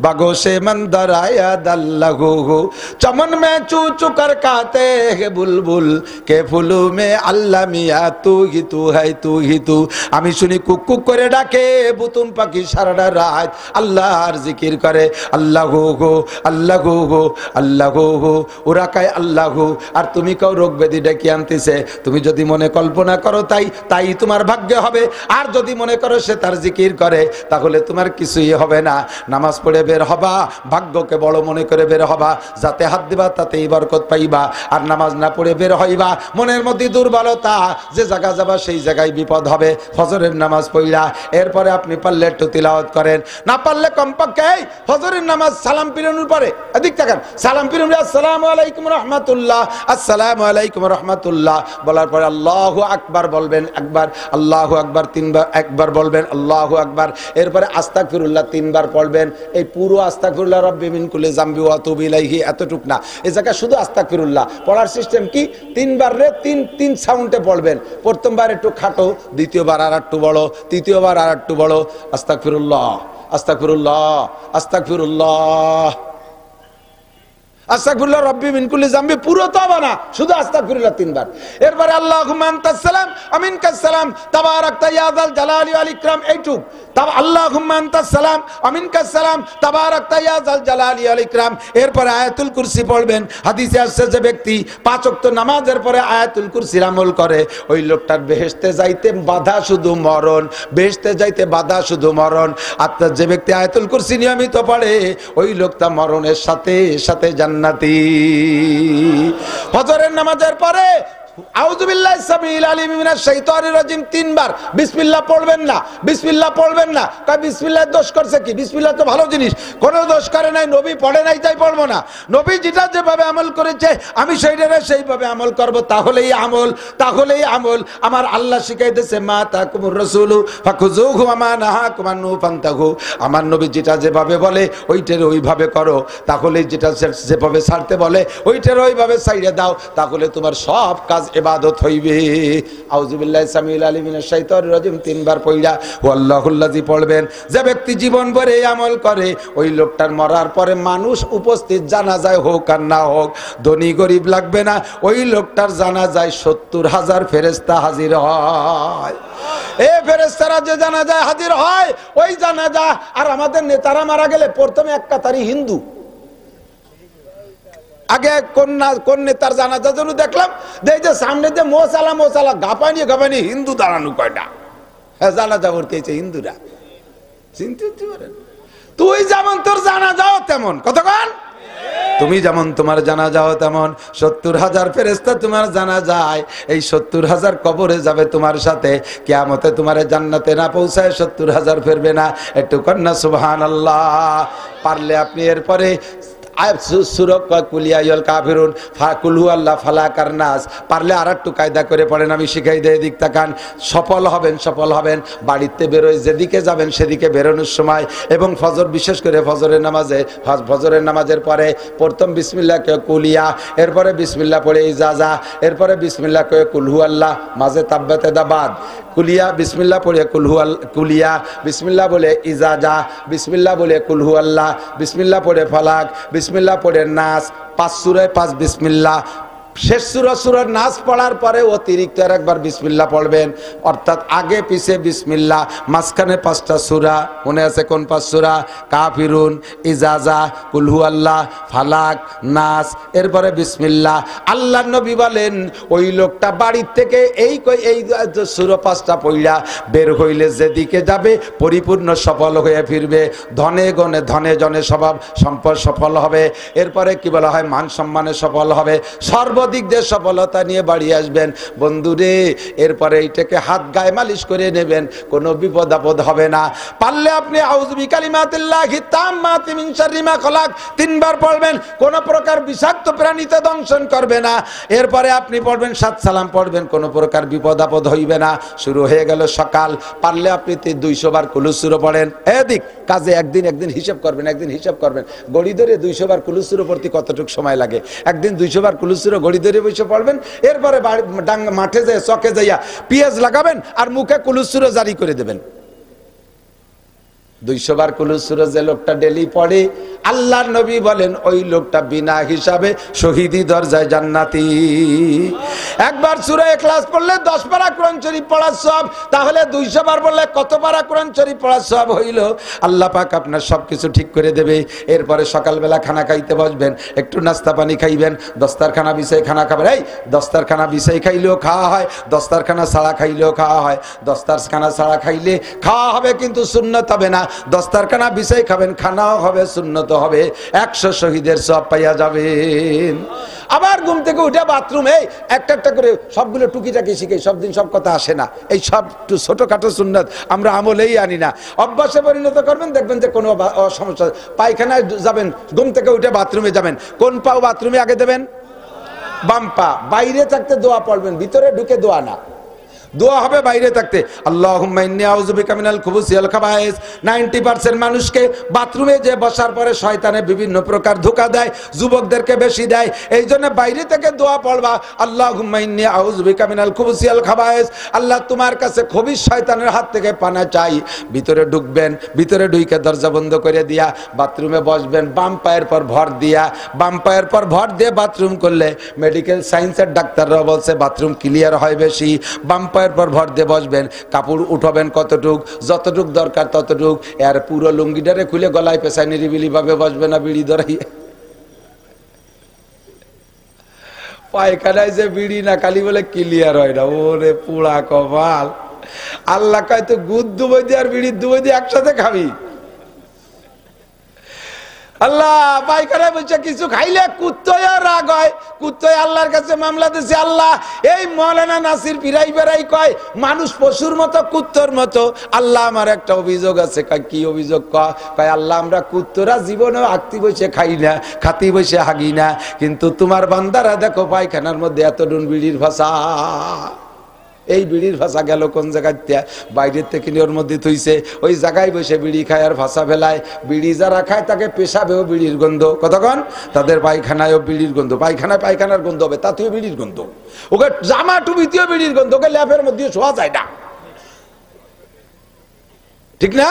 বাগো সে মন্দরায়া দাল্লাহু, চমন মে চু চু কর কাতে হে বুলবুল, কে ফুলু মে আল্লাহ মিয়া তু হি তু হাই তু হি তু। আমি শুনি কুক কুক করে ডাকে বুতুম পাখি সারাটা রাত আল্লাহর জিকির করে, আল্লাহু হু আল্লাহু হু আল্লাহু হু, ওরা কয় আল্লাহু, আর তুমি কাও রোগ ব্যাধি ডেকে আনতেছে, তুমি যদি মনে কল্পনা করো তাই তোমার ভাগ্য হবে। আর যদি মনে করো সে তার জিকির করে, তাহলে তোমার কিছুই হবে না। নামাজ পড়ে বের হবা, ভাগ্যকে বড় মনে করে বের হবা, যাতে হাত দিবা তাতেই বরকত পাইবা। আর নামাজ না পড়ে বের হইবা, মনের মধ্যে দুর্বলতা, যে জায়গা যাবা সেই জায়গায় বিপদ হবে। ফজরের নামাজ পড়লা, এরপরে আপনি পারলে একটু তিলাওয়াত করেন, না পারলে কমপক্ষে ফজরের নামাজ সালাম ফিরানোর পরে এদিক তাকান, সালাম ফিরানো আসসালামু আলাইকুম রাহমাতুল্লাহ, আসসালামু আলাইকুম রাহমাতুল্লাহ বলার পরে আল্লাহু আকবার বলবেন একবার, আল্লাহু আকবার তিনবার, একবার বলবেন আল্লাহু আকবার, এরপরে আস্তাগফিরুল্লাহ তিনবার পড়বেন। এই পুরো আস্তাগফিরুল্লাহ রাব্বি মিন কুল্লি যামবি ওয়া আতুবু ইলাইহি এতটুক না, এই জায়গা শুধু আস্তাগফিরুল্লাহ পড়ার সিস্টেম কি, তিনবার রে তিন সাউন্ডে পড়বেন। প্রথমবার একটু খাটো, দ্বিতীয়বার আর একটু বড়, তৃতীয়বার আর একটু বড়। আস্তাগফিরুল্লাহ আস্তাগফিরুল্লাহ আস্তাগফিরুল্লাহ আস্তাগফিরুল্লাহ রাব্বি মিন কুল্লি যামবি, পুরো তওবা না, শুধু আস্তাগফিরুল্লাহ তিনবার। এরপরে আল্লাহুম্মা আনতাস সালাম ওয়া মিনকাস সালাম তাবারাকতা ইয়া যাল জালালি ওয়াল ইকরাম, এইটুক। তাও আল্লাহুম্মা আনতাস সালাম ওয়া মিনকাস সালাম তাবারাকতা ইয়া যাল জালালি ওয়াল ইকরাম। এরপরে আয়াতুল কুরসি পড়বেন। হাদিসে আসছে যে ব্যক্তি 5 ওয়াক্ত নামাজের পরে আয়াতুল কুরসির আমল করে, ওই লোকটার বেহেশতে যাইতে বাধা শুধু মরণ, বেহেশতে যাইতে বাধা শুধু মরণ। আর যে ব্যক্তি আয়াতুল কুরসি নিয়মিত পড়ে, ওই লোকটা মরণের সাথে সাথে জান্নাতি। ফজরের নামাজের পরে আউযু বিল্লাহি সামিল আলিম মিনাশ শাইতানির রাজিম তিনবার বিসমিল্লাহ পড়বেন না, বিসমিল্লাহ পড়বেন না। কয় বিসমিল্লাহ দোষ করছে কি? বিসমিল্লাহ তো ভালো জিনিস, কোনো দোষ করে নাই, নবী পড়ে নাই তাই পড়বো না। নবী যেটা যেভাবে আমল করেছে আমি সেইভাবে আমল করব, তাহলেই আমল, তাহলেই আমল। আমার আল্লাহ শিখাইতেছে মা তাকুমুর রাসূলু ফাখুযুহু ওয়া মা নাহাকুম আনহু ফান্তাহু। আমার নবী যেটা যেভাবে বলে ওইটার ওইভাবে করো, তাহলে যেটা যেভাবে ছাড়তে বলে ওইটার ওইভাবে ছাইড়ে দাও, তাহলে তোমার সব কাজ ইবাদত হইবে। আউযু বিল্লাহি সামিল আলিম মিনাশ শাইতানির রাজিম তিনবার পড়া ওয়াল্লাহুল্লাযী পড়বেন। যে ব্যক্তি জীবন ভরে এই আমল করে, ওই লোকটার মরার পরে মানুষ উপস্থিত, জানাজায় হোক আর না হোক, ধনী গরিব লাগবে না, ওই লোকটার জানাজায় 70,000 ফেরেশতা হাজির হয়। এই ফেরেশতারা যে জানাজায় হাজির হয়, ওই জানাজা, আর আমাদের নেতারা মারা গেলে প্রথমে এক কাতারি হিন্দু। আগে কোন নেতার জানাজা জন্য দেখলাম, দেই যে সামনে যে মোসালা গাপানি হিন্দু দাঁড়ানো কয়টা, হ্যাঁ জানাজা ভর্তি হয়েছে হিন্দুরা। চিন্তা করতে পারেন, তুই যেমন তোর জানাজাও তেমন, কতক্ষণ তুমি যেমন তোমার জানাজাও তেমন। 70,000 ফেরেশতা তোমার জানাজায়, এই 70,000 কবরে যাবে তোমার সাথে। কিয়ামতে তোমার জান্নাতে না পৌঁছায় 70,000 ফিরবে না। একটু কন্যা সুবহানাল্লাহ। পারলে আপনি এরপরে পারলে আর একটু কায়দা করে পড়েন, আমি শিখাই দেয় দিক তাকান। সফল হবেন। বাড়িতে বেরোয় যেদিকে যাবেন সেদিকে বেরোনোর সময়, এবং ফজর, বিশেষ করে ফজরের নামাজের পরে প্রথম বিসমিল্লাহ কয়ে কুলিয়া, এরপরে বিসমিল্লাহ পড়ে ইজাজা, এরপরে বিসমিল্লাহ কয়ে কুলহু আল্লাহ, মাঝে তাব্বাতে দাবাদ, কুলিয়া বিসমিল্লাহ পড়ে কুলিয়া, বিসমিল্লাহ বলে ইজাজা, বিসমিল্লাহ বলে কুলহু আল্লাহ, বিসমিল্লাহ পড়ে ফালাক, বিসমিল্লাহ পড়ে নাস, 5 সূরায় 5 বিসমিল্লাহ। শেষ সূরা নাস পড়ার পরে অতিরিক্ত একবার বিসমিল্লাহ পড়বেন, অর্থাৎ আগে পিছে বিসমিল্লাহ, মাঝখানে 5টা সূরা। মনে আছে কোন 5 সূরা? কাফিরুন, ইজাজা, কুলহু আল্লাহ, ফালাক, নাস, এরপরে বিসমিল্লাহ। আল্লাহর নবী বলেন ওই লোকটা বাড়ির থেকে এই সূরা 5টা পড়া বের হইলে যেদিকে যাবে পরিপূর্ণ সফল হয়ে ফিরবে। ধনে জনে সম্পদ সফল হবে। এরপরে কি বলা হয়? মান সম্মানে সফল হবে। সর্বদিক দিয়ে সফলতা নিয়ে বাড়ি আসবেন। বন্ধুরে, এরপরে এইটাকে হাত গায়ে মালিশ করে নেবেন, কোনো বিপদ আপদ হবে না। পারলে আপনি আউযু বিকালিমাতিল্লাহি তাম্মাতি মিন শাররি মা খালাক 3বার পড়বেন, কোন প্রকার বিষাক্ত প্রাণীতে দংশন করবে না। এরপরে আপনি পড়বেন 7 সালাম পড়বেন, কোন প্রকার বিপদ আপদ হইবে না। শুরু হয়ে গেল সকাল। পারলে আপনি 200 বার কুলুসুরো পড়েন। এদিক কাজে একদিন হিসাব করবেন, গড়ি ধরে 200 বার কুলুসুরো পড়তে কতটুকু সময় লাগে। একদিন 200 বার কুলুসুরো গড়ি ধরে বসে পড়বেন। এরপরে মাঠে যায়, চকে যাইয়া পেঁয়াজ লাগাবেন আর মুখে কুলুসুরো জারি করে দেবেন। 200 বার কুলুস সূরা যে লোকটা ডেলি পড়ে, আল্লাহর নবী বলেন ওই লোকটা বিনা হিসাবে শহীদি দরজায় জান্নাতি। একবার সূরা ইখলাস পড়লে 10 পারা কোরআন শরীফ পড়ার সওয়াব, তাহলে 200 বার বললে কত পারা কোরআন শরীফ পড়ার সওয়াব হইল? আল্লাহ পাক আপনার সবকিছু ঠিক করে দেবে। এরপরে সকালবেলা খানা খাইতে বসবেন, একটু নাস্তা পানি খাইবেন, দস্তারখানা বিছাই খানা খাবেন। এই দস্তারখানা বিছাই খাইলেও খাওয়া হয়, দস্তারখানা ছাড়া খাইলেও খাওয়া হয়। দস্তারখানা ছাড়া খাইলে খাওয়া হবে কিন্তু সুন্নত হবে না, দস্তারখানা বিছাই খাবেন, খানাও হবে, সুন্নত হবে, 100 শহীদের সওয়াব পাইয়া যাবেন। আবার ঘুম থেকে উঠে বাথরুমে একটা একটা করে সবগুলো টুকিটাকি শিখে, সব দিন সব কথা আসে না, এই সব ছোটখাটো সুন্নত আমরা আমলেই আনি না, অভ্যাসে পরিণত করবেন, দেখবেন যে কোনো সমস্যা। পায়খানায় যাবেন, ঘুম থেকে উঠে বাথরুমে যাবেন, কোন পাও বাথরুমে আগে দেবেন? বাম পা। বাইরে থাকতে দোয়া পড়বেন, ভিতরে ঢুকে দোয়া না, দোয়া হবে বাইরে থাকতে। আল্লাহুম্মা ইন্নী আউযু বিকা মিনাল খুবুসি ওয়াল খাবায়েস। 90% মানুষকে বাথরুমে যে বসার পরে শয়তানে বিভিন্ন প্রকার ধোঁকা দেয়, যুবকদেরকে বেশি দেয়। এই জন্য বাইরে থেকে দোয়া পড়বা, আল্লাহুম্মা ইন্নী আউযু বিকা মিনাল খুবুসি ওয়াল খাবায়েস। আল্লাহ তোমার কাছে খবিস শয়তানের হাত থেকে পানা চাই। ভিতরে ঢুকবেন, ভিতরে ঢুকে দরজা বন্ধ করে দিয়া বাথরুমে বসবেন, বাম পায়ের পর ভর দিয়া, বাম পায়ের পর ভর দিয়ে বাথরুম করলে মেডিকেল সায়েন্সের ডাক্তাররা বলছে বাথরুম ক্লিয়ার হয় বেশি। বাম পায়ের পর ভর দিয়ে বসবেন, কাপড় উঠাবেন কতটুক, যতটুক দরকার ততটুক, এর পুরো লুঙ্গিটারে খুলে গলায় পেছায় নিরিবিলি ভাবে বসবে না বিড়ি ধরাইয়ে। পায়খানায় যে বিড়ি না খালি বলে ক্লিয়ার হয় না, ওরে পুরা কপাল। আল্লাহ কয় তো গুদ দুবই দিয়ে আর বিড়ির দুবই দিয়ে একসাথে খাবি। আল্লাহ পায়খানায় বসে কিছু খাইলে কুত্তয় রাগ হয়, কুত্তয় আল্লাহর কাছে মামলা দিছে, আল্লাহ এই মৌলানা নাসির পিরাই বেড়াই কয় মানুষ পশুর মতো কুত্তর মতো, আল্লাহ আমার একটা অভিযোগ আছে। কয় কি অভিযোগ? কয় আল্লাহ আমরা কুত্তরা জীবনেও আঁকতি বসে খাই না, খাতি বসে হাগি না, কিন্তু তোমার বান্দারা দেখো পায়খানার মধ্যে এত ডুন বিড়ির ভাষা। এই বিড়ির ভাষা গেল কোন জায়গাতে? বাইরের থেকে ওর মধ্যে থইছে, ওই জায়গায় বসে বিড়ি খায় আর ভাষা ফেলায়। বিড়ি যারা খায় তাকে পেশাবেও বিড়ির গন্ধ, কতক্ষণ তাদের পায়খানায়ও বিড়ির গন্ধ, পায়খানায় পায়খানার গন্ধ হবে, তাতেও বিড়ির গন্ধ, ওকে জামা টুপিতেও বিড়ির গন্ধ, ওকে ল্যাপের মধ্যে শোয়া যায় না, ঠিক না?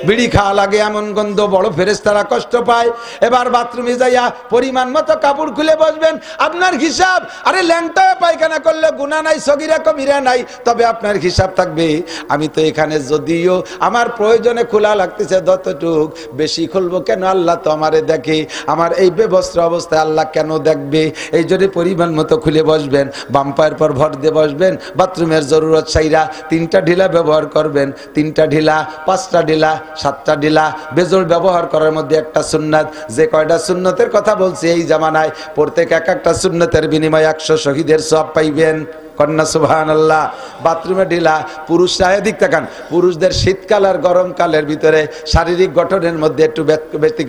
বিড়ি খাওয়া লাগে এমন গন্ধ, বড় ফেরেশতারা কষ্ট পায়। এবার বাথরুমে যাইয়া পরিমাণ মতো কাপড় খুলে বসবেন, আপনার হিসাব। আরে ল্যাংটায় পায়খানা করলে গুনাহ নাই, সগীরা কবিরা নাই, তবে আপনার হিসাব থাকবে আমি তো এখানে যদিও আমার প্রয়োজনে খোলা লাগতেছে ততটুক, বেশি খুলবো কেন? আল্লাহ তো আমারে দেখে, আমার এই বেবস্ত্র অবস্থায় আল্লাহ কেন দেখবে? এই জন্য পরিমাণ মতো খুলে বসবেন, বাম পায়ের পর ভর দিয়ে বসবেন। বাথরুমের জরুরত চাইরা 3টা ঢিলা ব্যবহার করবেন, 3টা ঢিলা, 5টা ঢিলা, 7টা ঢিলা। বেজল ব্যবহার করার মধ্যে একটা সুন্নাত, যে কয়টা সুন্নতের কথা বলছি এই জামানায় প্রত্যেক একটা সুন্নতের বিনিময়ে 100 শহীদের সওয়াব পাইবেন। কন্যা সুবহানাল্লাহ। বাথরুমে ঢিলা, পুরুষরা এদিক তাকান, পুরুষদের শীতকাল আর গরমকালের ভিতরে শারীরিক গঠনের মধ্যে একটু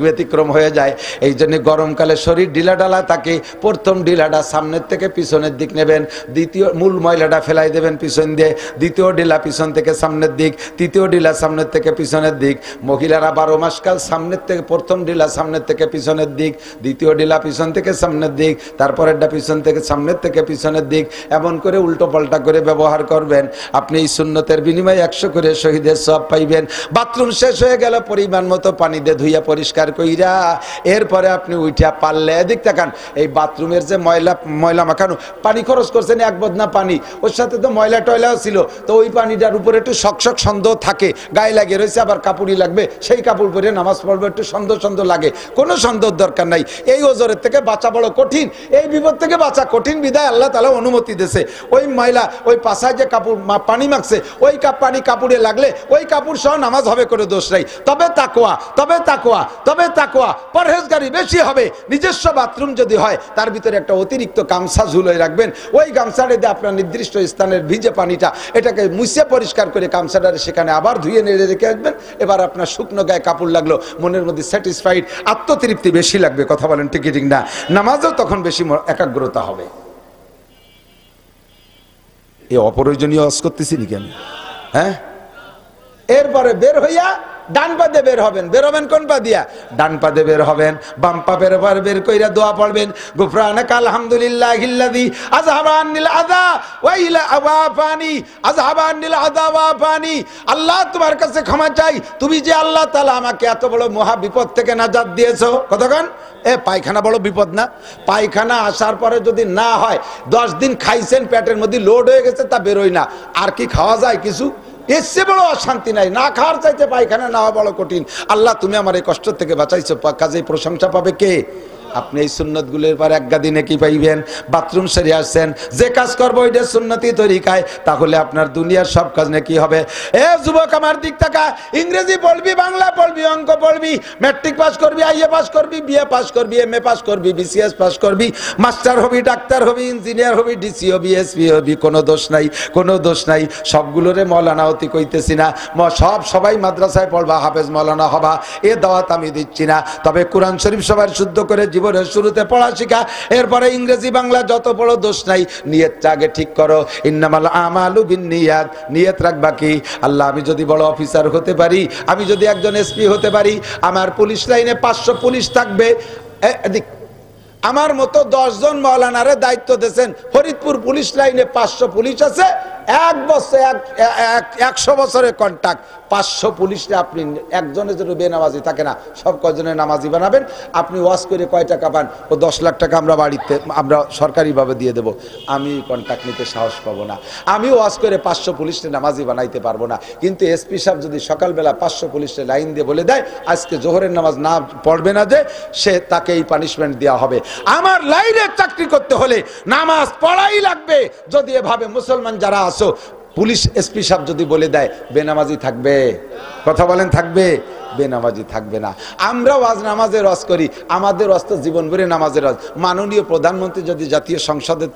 ব্যতিক্রম হয়ে যায়। এই জন্য গরমকালে শরীর ঢিলা ঢালা থাকে। প্রথম ঢিলাটা সামনের থেকে পিছনের দিক নেবেন, দ্বিতীয় মূল ময়লাটা ফেলাই দেবেন পিছন দিয়ে, দ্বিতীয় ঢিলা পিছন থেকে সামনের দিক, তৃতীয় ঢিলা সামনের থেকে পিছনের দিক। মহিলারা 12 মাস কাল সামনের থেকে, প্রথম ঢিলা সামনের থেকে পিছনের দিক, দ্বিতীয় ঢিলা পিছন থেকে সামনের দিক, তারপরেরটা পিছন থেকে সামনের থেকে পিছনের দিক, এমন করে উল্টো পাল্টা করে ব্যবহার করবেন। আপনি এই সুন্নতের বিনিময়ে 100 করে শহীদের সওয়াব পাইবেন। বাথরুম শেষ হয়ে গেল, পরিমাণ মতো পানি দিয়ে ধুইয়া পরিষ্কার কইরা এরপরে আপনি উঠা পারলে এদিক তাকান, এই বাথরুমের যে ময়লা মাখানো পানি খরচ করছেন, 1 বদনা পানি, ওর সাথে তো ময়লা টয়লাও ছিল, তো ওই পানিটার উপরে একটু শকশক সন্দেহ থাকে, গায়ে লাগে রয়েছে, আবার কাপড়ই লাগবে, সেই কাপড় পরে নামাজ পড়বে, একটু সন্দেহ লাগে, কোনো সন্দেহ দরকার নাই। এই ওজরের থেকে বাঁচা বড় কঠিন, এই বিপদ থেকে বাঁচা কঠিন, বিধায় আল্লাহ তাআলা অনুমতি দিয়েছে। ওই ময়লা, ওই পাশায় যে কাপড় পানি মাখছে, ওই পানি কাপড়ে লাগলে ওই কাপড় সহ নামাজ হবে, করে দোষ নাই। তবে তাকওয়া পরহেজগারি বেশি হবে। নিজস্ব বাথরুম যদি হয় তার ভিতরে একটা অতিরিক্ত গামছা ঝুলিয়ে রাখবেন, ওই গামছাটা দিয়ে আপনার নির্দিষ্ট স্থানের ভিজে পানিটা এটাকে মুছে পরিষ্কার করে গামছাটা সেখানে আবার ধুয়ে নেড়ে রেখে আসবেন। এবার আপনার শুকনো গায়ে কাপড় লাগলো, মনের মধ্যে স্যাটিসফাইড, আত্মতৃপ্তি বেশি লাগবে। কথা বলেন ঠিক ঠিক না? নামাজও তখন বেশি একাগ্রতা হবে। এই অপ্রয়োজনীয় ওয়াজ করতেছি নাকি আমি? হ্যাঁ, এরপরে বের হইয়া ডান পা দিয়ে বের হবেন। বের হবেন কোন পা দিয়া? ডান পা দিয়ে বের হবেন। বাম পা বের কইরা দোয়া পড়বেন, গুফরানাকা আলহামদুলিল্লাহিল্লাযী আযহাবা আন্নিল আযা ওয়া ইলা আওয়াফানি আযহাবা আন্নিল আযা ওয়াফানি। আল্লাহ তোমার কাছে ক্ষমা চাই, তুমি যে আল্লাহ তাআলা আমাকে এত বড় মহা বিপদ থেকে নাজাত দিয়েছো। কতক্ষণ? পায়খানা বড় বিপদ না? পায়খানা আসার পরে যদি না হয়, 10 দিন খাইছেন, পেটের মধ্যে লোড হয়ে গেছে, তা বেরোয় না, আর কি খাওয়া যায় কিছু? এসে বড় অশান্তি নাই, না খাওয়ার চাইতে পায়খানা না হওয়া বড় কঠিন। আল্লাহ তুমি আমার এই কষ্ট থেকে বাঁচাইছো, কাজেই প্রশংসা পাবে কে? আপনি এই সুন্নতগুলোর পর এক দিনে কি পাইবেন? বাথরুম সেরে আসছেন, যে কাজ করবো ওইটা সুন্নতি তরিকায়, তাহলে আপনার দুনিয়ার সব কাজ নাকি হবে। এ যুবক আমার দিক থাকা, ইংরেজি পড়বি, বাংলা পড়বি, অঙ্ক পড়বি, ম্যাট্রিক পাস করবি, আইএ পাস করবি, বিএ পাস করবি, এমএ পাস করবি, বিসিএস পাস করবি, মাস্টার হবি, ডাক্তার হবি, ইঞ্জিনিয়ার হবি, ডিসি হবি, এসপি হবি, কোনো দোষ নাই, কোনো দোষ নাই। সবগুলোরে মৌলানা হতে কইতেছি না, সবাই মাদ্রাসায় পড়বা, হাফেজ মৌলানা হবা, এ দাওয়াত আমি দিচ্ছি না। তবে কোরআন শরীফ সবার শুদ্ধ করে জীবনের শুরুতে পড়া শিখা, এরপরে ইংরেজি বাংলা যত বড় দোষ নাই, নিয়তটা আগে ঠিক করো। ইন্নামাল আমালু বিন্নিয়াত, নিয়ত রাখবা কি? আল্লাহ আমি যদি বড় অফিসার হতে পারি, আমি যদি একজন এসপি হতে পারি, আমার পুলিশ লাইনে 500 পুলিশ থাকবে। আমার মতো 10 জন মৌলানারে দায়িত্ব দিয়েছেন, ফরিদপুর পুলিশ লাইনে 500 পুলিশ আছে, 100 বছরের কন্ট্রাক্ট। 500 পুলিশে আপনি একজনের জন্য বেনামাজি থাকে না, সব কজনের নামাজি বানাবেন। আপনি ওয়াজ করে কয় টাকা পান? ও 10 লাখ টাকা আমরা বাড়িতে আমরা সরকারিভাবে দিয়ে দেব। আমি কন্ট্রাক্ট নিতে সাহস পাবো না, আমি ওয়াজ করে 500 পুলিশে নামাজি বানাইতে পারবো না। কিন্তু এসপি সাহেব যদি সকালবেলা 500 পুলিশে লাইন দিয়ে বলে দেয় আজকে জোহরের নামাজ না পড়বে না, যে সে তাকে এই পানিশমেন্ট দেওয়া হবে। আমার লাইনে চাকরি করতে হলে নামাজ পড়াই লাগবে। যদি এভাবে মুসলমান যারা আসো, পুলিশ এসপি সাহেব যদি বলে দেয় বেনামাজি থাকবে? কথা বলেন, থাকবে? বেনামাজি থাকবে না। আমরাও আজ নামাজের রস করি, আমাদের রস তো জীবন ভরে নামাজের রস। মাননীয় প্রধানমন্ত্রী যদি জাতীয়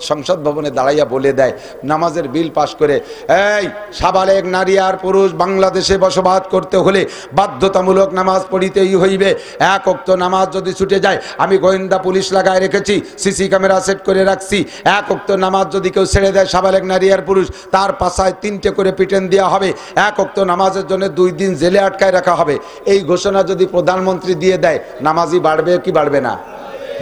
সংসদ ভবনে দাঁড়াইয়া বলে দেয় নামাজের বিল পাশ করে, এই সাবালেগ নারী আর পুরুষ বাংলাদেশে বসবাস করতে হলে বাধ্যতামূলক নামাজ পড়িতেই হইবে। 1 ওয়াক্ত নামাজ যদি ছুটে যায়, আমি গোয়েন্দা পুলিশ লাগায় রেখেছি, সিসি ক্যামেরা সেট করে রাখছি, 1 ওয়াক্ত নামাজ যদি কেউ ছেড়ে দেয়, সাবালেগ নারী আর পুরুষ, তার পাশায় 3টে করে পিটেন দেওয়া হবে। 1 ওয়াক্ত নামাজের জন্য 2 দিন জেলে আটকায় রাখা হবে। এই ঘোষণা যদি প্রধানমন্ত্রী দিয়ে দেয়, নামাজি বাড়বে কি বাড়বে না?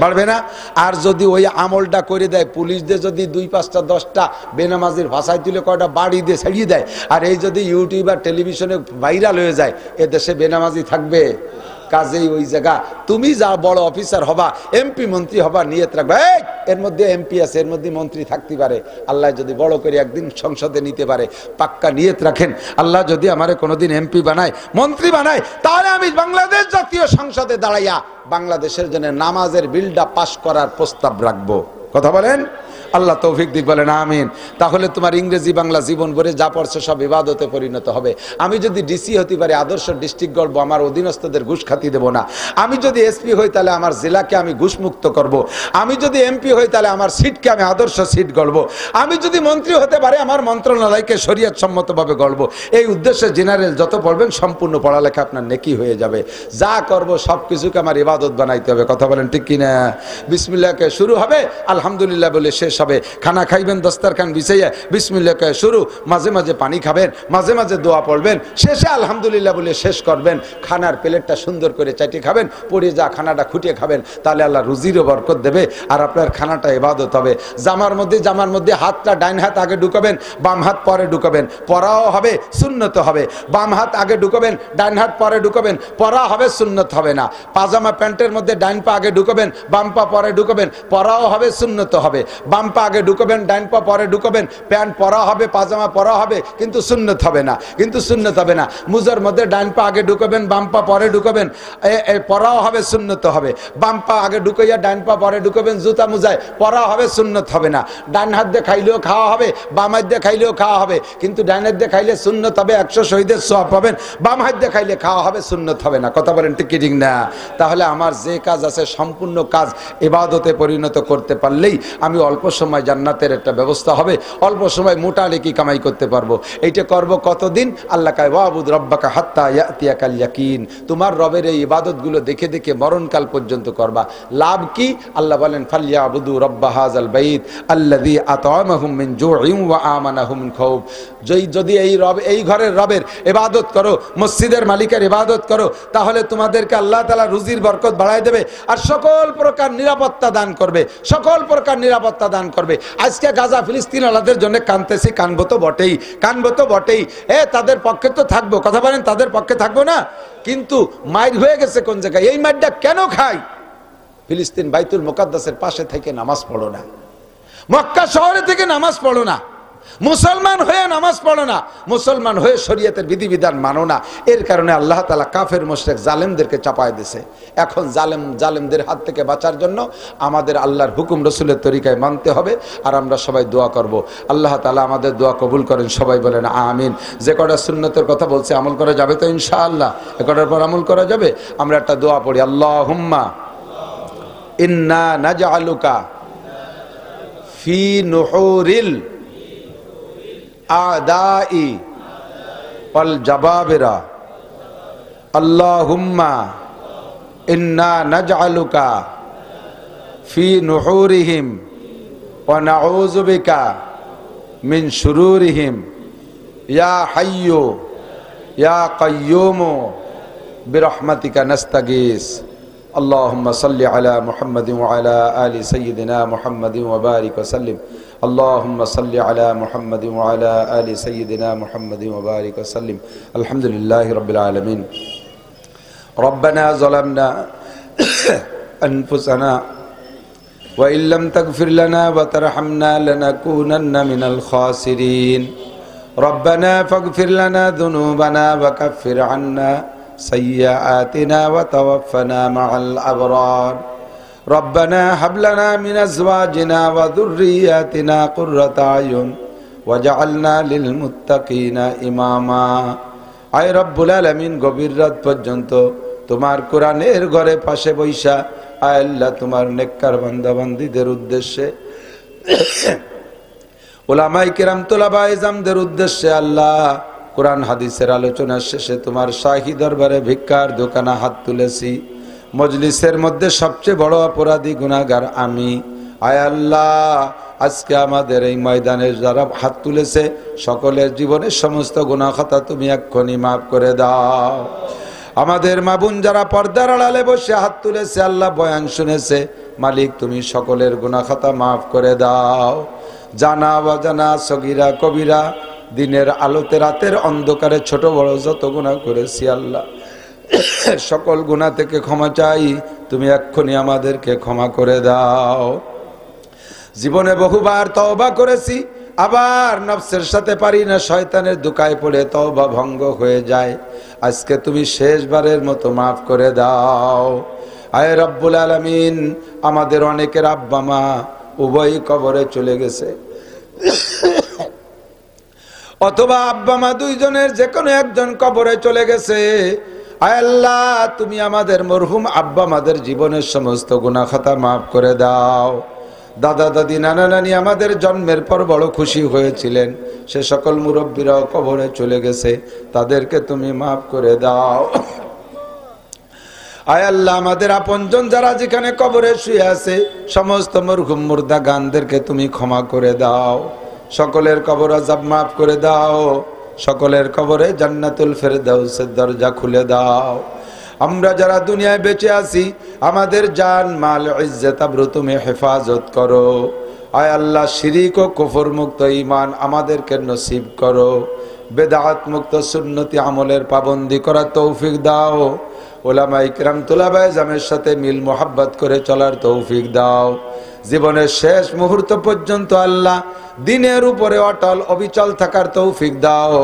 বাড়বে না? আর যদি ওই আমলটা করে দেয়, পুলিশদের যদি 2, 5টা 10টা বেনামাজির ভাষায় তুলে কয়টা বাড়ি দিয়ে ছাড়িয়ে দেয়, আর এই যদি ইউটিউব আর টেলিভিশনে ভাইরাল হয়ে যায়, এ দেশে বেনামাজি থাকবে? কাজেই ওই জায়গা তুমি যা বড় অফিসার হবা, এমপি মন্ত্রী হবা, নিয়ত রাখবা এর মধ্যে এমপি আছে, এর মধ্যে মন্ত্রী থাকতে পারে, আল্লাহ যদি বড় করে একদিন সংসদে নিতে পারে, পাক্কা নিয়ত রাখেন, আল্লাহ যদি আমারে কোনোদিন এমপি বানায়, মন্ত্রী বানায়, তাহলে আমি বাংলাদেশ জাতীয় সংসদে দাঁড়াইয়া বাংলাদেশের জন্য নামাজের বিলটা পাশ করার প্রস্তাব রাখবো। কথা বলেন? আল্লাহ তৌফিক দিক, বলেন আমিন। তাহলে তোমার ইংরেজি বাংলা জীবন ভরে যা পড়ছো সব ইবাদতে পরিণত হবে। আমি যদি ডিসি হতে পারি, আদর্শ ডিস্ট্রিক্ট গড়বো, আমার অধীনস্থদের ঘুষ খাতি দেবো না। আমি যদি এসপি হই, তাহলে আমার জেলাকে আমি ঘুষ মুক্ত করব। আমি যদি এমপি হই, তাহলে আমার সিটকে আমি আদর্শ সিট গড়বো। আমি যদি মন্ত্রী হতে পারি, আমার মন্ত্রণালয়কে শরীয়ত সম্মতভাবে গড়বো। এই উদ্দেশ্যে জেনারেল যত পড়বেন সম্পূর্ণ পড়ালেখা আপনার নেকি হয়ে যাবে। যা করব সব কিছুকে আমার ইবাদত বানাইতে হবে। কথা বলেন ঠিক কিনা? বিসমিল্লাহকে শুরু হবে, আলহামদুলিল্লাহ বলে শেষ হবে। খানা খাইবেন, দস্তারখান বিছাইয়া বিসমিল্লাহ কয়ে শুরু, মাঝে মাঝে পানি খাবেন, মাঝে মাঝে দোয়া পড়বেন, শেষে আলহামদুলিল্লাহ বলে শেষ করবেন। খানার প্লেটটা সুন্দর করে চাটি খাবেন, পড়ে যা খানাটা খুঁটিয়ে খাবেন, তাহলে আল্লাহ রুজিরও বরকত দেবে, আর আপনার খানাটা ইবাদত হবে। জামার মধ্যে হাতটা ডাইন হাত আগে ঢুকাবেন, বাম হাত পরে ঢুকাবেন, পরাও হবে, সুন্নত হবে। বাম হাত আগে ঢুকাবেন, ডাইন হাত পরে ঢুকাবেন, পরা হবে, সুন্নত হবে না। পাজামা প্যান্টের মধ্যে ডাইন পা আগে ঢুকাবেন, বাম পা পরে ঢুকাবেন, পরাও হবে, সুন্নত হবে। বাম পা আগে ঢুকাবেন, ডাইন পা পরে ঢুকাবেন, প্যান্ট পরা হবে, পাজামা পরা হবে, কিন্তু সুন্নত হবে না, কিন্তু সুন্নত হবে না। মুজার মধ্যে ডাইন পা আগে ঢুকাবেন, বাম পা পরে ঢুকাবেন, পরাও হবে, সুন্নত হবে। বাম পা আগে ঢুকাইয়া ডাইন পা পরে ঢুকাবেন, জুতা মুজায়, পরা হবে, সুন্নত হবে না। ডান হাত দিয়ে খাইলেও খাওয়া হবে, বাম হাত দিয়ে খাইলেও খাওয়া হবে, কিন্তু ডাইন হাত দিয়ে খাইলে সুন্নত হবে, 100 শহীদের সওয়াব পাবেন। বাম হাত দিয়ে খাইলে খাওয়া হবে, সুন্নত হবে না। কথা বলেন ঠিক কি ঠিক না? তাহলে আমার যে কাজ আছে সম্পূর্ণ কাজ ইবাদতে পরিণত করতে পারলেই আমি অল্প সময় জান্নাতের একটা ব্যবস্থা হবে, অল্প সময় মোটা নেকি কামাই করতে পারবো। এইটা করব কতদিন? আল্লাহ কয় ওয়াবুদ রব্বাকা হাত্তা ইয়াতিয়াকাল ইয়াকিন, তোমার রবের এই ইবাদতগুলো দেখে দেখে মরণকাল পর্যন্ত করবা। লাভ কি? আল্লাহ বলেন ফালইয়াবুদু রব্বা হাযাল বাইত আল্লাযী আত'আমাহুম মিন জু'ইন ওয়া আমানাহুম মিন খাউফ। যদি এই ঘরের রবের ইবাদত করো, মসজিদের মালিকের ইবাদত করো, তাহলে তোমাদেরকে আল্লাহ তাআলা রুজির বরকত বাড়ায় দেবে আর সকল প্রকার নিরাপত্তা দান করবে, সকল প্রকার নিরাপত্তা দান করবে। আজকে গাজা ফিলিস্তিন আলাদের জন্য কাঁদতেছি, কানবো তো বটেই, কানবো তো বটেই। তাদের পক্ষে তো থাকবো, কথা বলেন, তাদের পক্ষে থাকবো না? কিন্তু মাইর হয়ে গেছে কোন জায়গায়? এই মাইরটা কেন খাই? ফিলিস্তিন বাইতুল মুকাদ্দাসের পাশে থেকে নামাজ পড়ো না, মক্কা শহরে থেকে নামাজ পড়ো না, মুসলমান হয়ে নামাজ পড়ো না, মুসলমান হয়ে শরীয়তের বিধিবিধান মানো না। এর কারণে আল্লাহ তাআলা কাফের মুশরিক জালেমদেরকে চাপায় দিয়েছে। এখন জালেমদের হাত থেকে বাঁচার জন্য আমাদের আল্লাহর হুকুম রসুলের তরিকায় মানতে হবে। আর আমরা সবাই দোয়া করব, আল্লাহ তাআলা আমাদের দোয়া কবুল করেন। সবাই বলেন আমিন। যে কটা সুন্নতের কথা বলছে আমল করা যাবে তো ইনশাআল্লাহ? এ কটার পর আমল করা যাবে। আমরা একটা দোয়া পড়ি, আল্লাহুম্মা ইন্না নাজআলুকা ফি নুহুরিল আদাই ওয়াল জাবাবিরা, আল্লাহুম্মা ইন্না নাজআলুকা ফি নুহুরিহিম ওয়া নাউযু বিকা মিন শুরুরিহিম ইয়া হাইয়্যু ইয়া কাইয়্যুম বিরহমাতিকা নাস্তাগীস। اللهم صل على محمد وعلى آل سيدنا محمد وبارك وسلم. اللهم صل على محمد وعلى آل سيدنا محمد وبارك وسلم. الحمد لله رب العالمين. ربنا ظلمنا أنفسنا وإن لم تغفر لنا وترحمنا لنكونن من الخاسرين. ربنا فاغفر لنا ذنوبنا وكفر عنا سيئاتنا وتوفنا مع الأبرار. ربنا هب لنا من أزواجنا وذرياتنا قرة أعين واجعلنا للمتقين إماما. আয় রব্বুল আলামিন, গভীর রাত পর্যন্ত তোমার কোরআনের ঘরে পাশে বৈশা আয় আল্লাহ তোমার নেককার বান্দা বান্দীদের উদ্দেশ্যে, উলামায়ে কিরাম তোলাবায়ে জামদের উদ্দেশ্যে আল্লাহ কোরআন হাদিসের আলোচনার শেষে তোমার শাহী দরবারে ভিক্ষার দোকানে হাত তুলেছি। মজলিসের মধ্যে সবচেয়ে বড় অপরাধী গুনাহগার আমি। আয় আল্লাহ, আজকে আমাদের এই ময়দানে যারা হাত তুলেছে সকলের জীবনের সমস্ত গুনাহ খাতা তুমি এক্ষুনি মাফ করে দাও। আমাদের মা বোন যারা পর্দার আড়ালে বসে হাত তুলেছে আল্লাহ বয়ান শুনেছে, মালিক তুমি সকলের গুনাহ খাতা মাফ করে দাও। জানা অজানা সগীরা কবিরা দিনের আলোতে রাতের অন্ধকারে ছোট বড় যত গুনাহ করেছি আল্লাহ সকল গুনাহ থেকে ক্ষমা চাই, তুমি এক্ষুনি আমাদেরকে ক্ষমা করে দাও। জীবনে বহুবার তওবা করেছি, আবার নফসের সাথে পারি না, শয়তানের দুকায় পড়ে তওবা ভঙ্গ হয়ে যায়। আজকে তুমি শেষবারের মতো মাফ করে দাও। আয় রব্বুল আলামিন, আমাদের অনেকের আব্বা মা উভয় কবরে চলে গেছে, অথবা আব্বা মা দুইজনের যে কোনো একজন কবরে চলে গেছে। আয় আল্লাহ, তুমি আমাদের মরহুম আব্বা মাদের জীবনের সমস্ত গুনাহ খাতা মাফ করে দাও। দাদা দাদি নানা নানি আমাদের জন্মের পর বড় খুশি হয়েছিলেন, সে সকল মুরব্বীরাও কবরে চলে গেছে, তাদেরকে তুমি মাফ করে দাও। আয় আল্লাহ, আমাদের আপনজন যারা যেখানে কবরে শুয়ে আছে সমস্ত মরহুম মুর্দা গানদেরকে তুমি ক্ষমা করে দাও, সকলের কবর আযাব মাফ করে দাও, সকলের কবরে জান্নাতুল ফেরদাউসের দরজা খুলে দাও। আমরা যারা দুনিয়ায় বেঁচে আছি আমাদের জান মাল ইজ্জত আবরু তুমি হেফাজত করো। আয় আল্লাহ, শিরিক ও কুফর মুক্ত ঈমান আমাদেরকে নসিব করো, বেদাত মুক্ত সুন্নতি আমলের পাবন্দি করার তৌফিক দাও। উলামায়ে কিরাম তুলাবায়ে জামের সাথে মিল মোহাব্বত করে চলার তৌফিক দাও। জীবনের শেষ মুহূর্ত পর্যন্ত আল্লাহ দিনের উপরে অটল অবিচল থাকার তৌফিক দাও।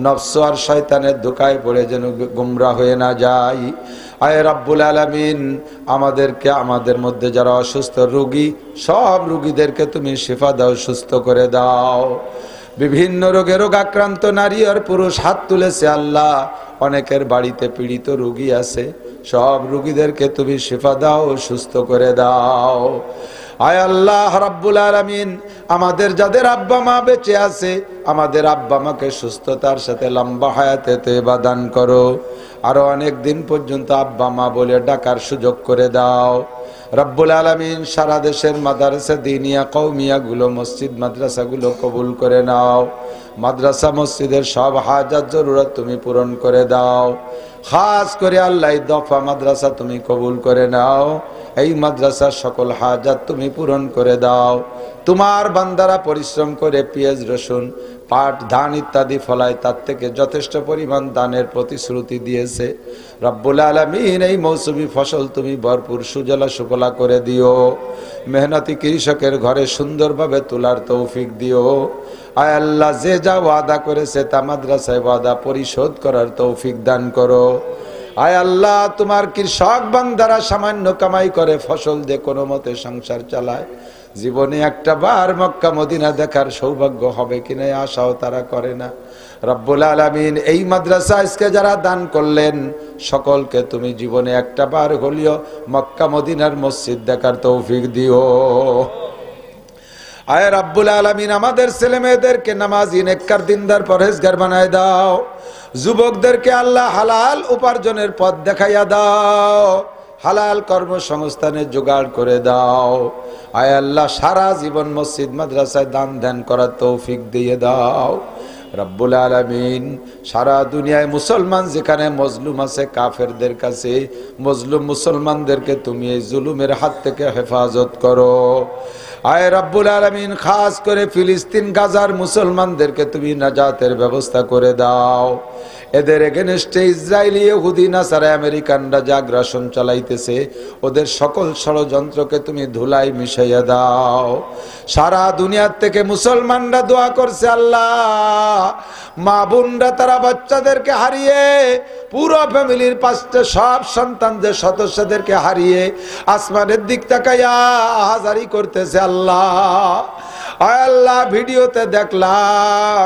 নফস আর শয়তানের ধোঁকায় পড়ে যেন গুমরা হয়ে না যাই। আয় রব্বুল আলামিন, আমাদেরকে আমাদের মধ্যে যারা অসুস্থ রোগী সব রোগীদেরকে তুমি শিফা দাও, সুস্থ করে দাও। বিভিন্ন রোগে রোগাক্রান্ত নারী আর পুরুষ হাত তুলেছে আল্লাহ, অনেকের বাড়িতে পীড়িত রোগী আছে, সব রোগীদেরকে তুমি শিফা দাও, সুস্থ করে দাও। আয় আল্লাহ রাব্বুল আলামিন, আমাদের যাদের আব্বা মা বেঁচে আছে, আমাদের আব্বা মাকে সুস্থতার সাথে লম্বা হায়াতে তয়বা দান করো। আরো অনেক দিন পর্যন্ত আব্বা মা বলে ডাকার সুযোগ করে দাও রব্বুল আলামিন। সারা দেশের মাদ্রাসা দিনিয়া কওমিয়া গুলো, মসজিদ মাদ্রাসা গুলো কবুল করে নাও। মাদ্রাসা মসজিদের সব হাজাত জরুরত তুমি পূরণ করে দাও। খাস করে আল্লাহ দফা মাদ্রাসা তুমি কবুল করে নাও। এই মাদ্রাসার সকল হাজাত তুমি পূরণ করে দাও। তোমার বান্দারা পরিশ্রম করে পেঁয়াজ রসুন পাট ধান ইত্যাদি ফলায়, তার থেকে যথেষ্ট পরিমাণ দানের প্রতিশ্রুতি দিয়েছে রব্বুল আলামিন। এই মৌসুমী ফসল তুমি ভরপুর সুজলা সুফলা করে দিও। মেহনতি কৃষকের ঘরে সুন্দরভাবে তোলার তৌফিক দিও। আয় আল্লাহ, যে যা ওয়াদা করেছে তা মাদ্রাসায় ওয়াদা পরিশোধ করার তৌফিক দান করো। আয় আল্লাহ, তোমার কৃষক বান্দারা সামান্য কামাই করে ফসল দিয়ে কোনো মতে সংসার চালায়, জীবনে একটা বার মক্কা মদিনা দেখার সৌভাগ্য হবে কিনা আশাও তারা করে না। রব্বুল আলামিন, এই মাদ্রাসা আজকে যারা দান করলেন সকলকে তুমি জীবনে একটা বার হলেও মক্কা মদিনার মসজিদ দেখার তৌফিক দিও। আয় রব্বুল আলামিন, আমাদের ছেলে মেয়েদেরকে নামাজি নেককার দিনদার পরহেজগার বানায় দাও। যুবকদেরকে আল্লাহ হালাল উপার্জনের পথ দেখাইয়া দাও, হালাল কর্মসংস্থানের জোগাড় করে দাও। আয় আল্লাহ, সারা জীবন মসজিদ মাদ্রাসায় দান ধ্যান করার তৌফিক দিয়ে দাও রব্বুল আলামিন। সারা দুনিয়ায় মুসলমান যেখানে মজলুম আছে, কাফেরদের কাছে মজলুম মুসলমানদেরকে তুমি এই জুলুমের হাত থেকে হেফাজত করো। আয় রব্বুল আলামিন, খাস করে ফিলিস্তিন গাজার মুসলমানদেরকে তুমি নাজাতের ব্যবস্থা করে দাও। এদের এগেনস্টে ইসরায়েলি ইহুদি নাসারা আমেরিকানরা যে আগ্রাসন চালাইতেছে, ওদের সকল ষড়যন্ত্রকে তুমি ধুলাই মিশাইয়া দাও। সারা দুনিয়ার থেকে মুসলমানরা দোয়া করছে আল্লাহ, মা বোনরা তারা বাচ্চাদেরকে হারিয়ে, পুরো ফ্যামিলির পাঁচটা সব সন্তানদের সদস্যদেরকে হারিয়ে আসমানের দিক তাকাইয়া হাজারি করতেছে আল্লাহ। আয় আল্লাহ, ভিডিওতে দেখলাম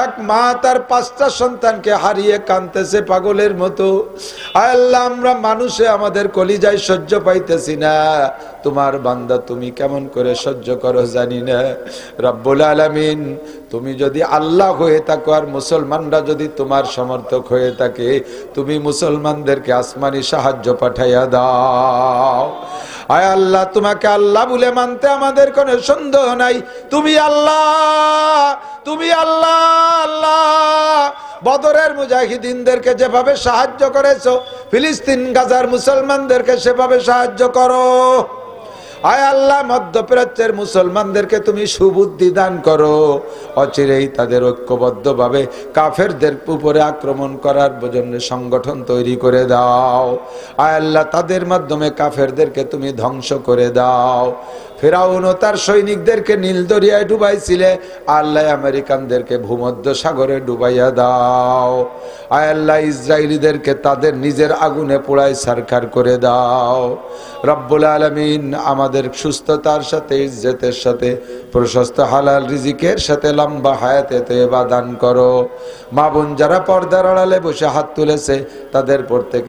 এক মা তার পাঁচটা সন্তানকে হারিয়ে কাঁদতেছে পাগলের মতো। আয় আল্লাহ, আমরা মানুষে আমাদের কলিজায় সহ্য পাইতেছি না, তোমার বান্দা তুমি কেমন করে সহ্য করো জানি না। রব্বুল আলামিন, তুমি যদি আল্লাহ হয়ে থাকো আর মুসলমানরা যদি তোমার সমর্থক হয়ে থাকে, তুমি মুসলমানদেরকে আসমানি সাহায্য পাঠাইয়া দাও। আয় আল্লাহ, তোমাকে আল্লাহ বলে মানতে আমাদের কোনো সন্দেহ নাই। তুমি আল্লাহ, তুমি আল্লাহ। আল্লাহ, বদরের মুজাহিদিনদেরকে যেভাবে সাহায্য করেছো, ফিলিস্তিন গাজার মুসলমানদেরকে সেভাবে সাহায্য করো। আয় আল্লাহ, মধ্যপ্রাচ্যের মুসলমানদেরকে তুমি সুবুদ্ধি দান করো, অচিরেই তাদের ঐক্যবদ্ধভাবে কাফেরদের উপরে আক্রমণ করার জন্য সংগঠন তৈরি করে দাও। আয় আল্লাহ, তাদের মাধ্যমে কাফেরদেরকে তুমি ধ্বংস করে দাও। ফিরাউন ও তার সৈনিকদেরকে নীল দরিয়ায় ডুবাইছিলে, আল্লাহ আমেরিকানদেরকে ভূমধ্য সাগরে ডুবাইয়া দাও। আয় আল্লাহ, ইসরায়েলিদেরকে তাদের নিজের আগুনে পোড়ায় ছারখার করে দাও। রব্বুল আলামিন, আমাদের সুস্থতার সাথে ইজ্জতের সাথে প্রশস্ত হালাল রিজিকের সাথে লম্বা হায়াতে তয়বা দান করো। মা বোন যারা পর্দার আড়ালে বসে হাত তুলেছে তাদের প্রত্যেক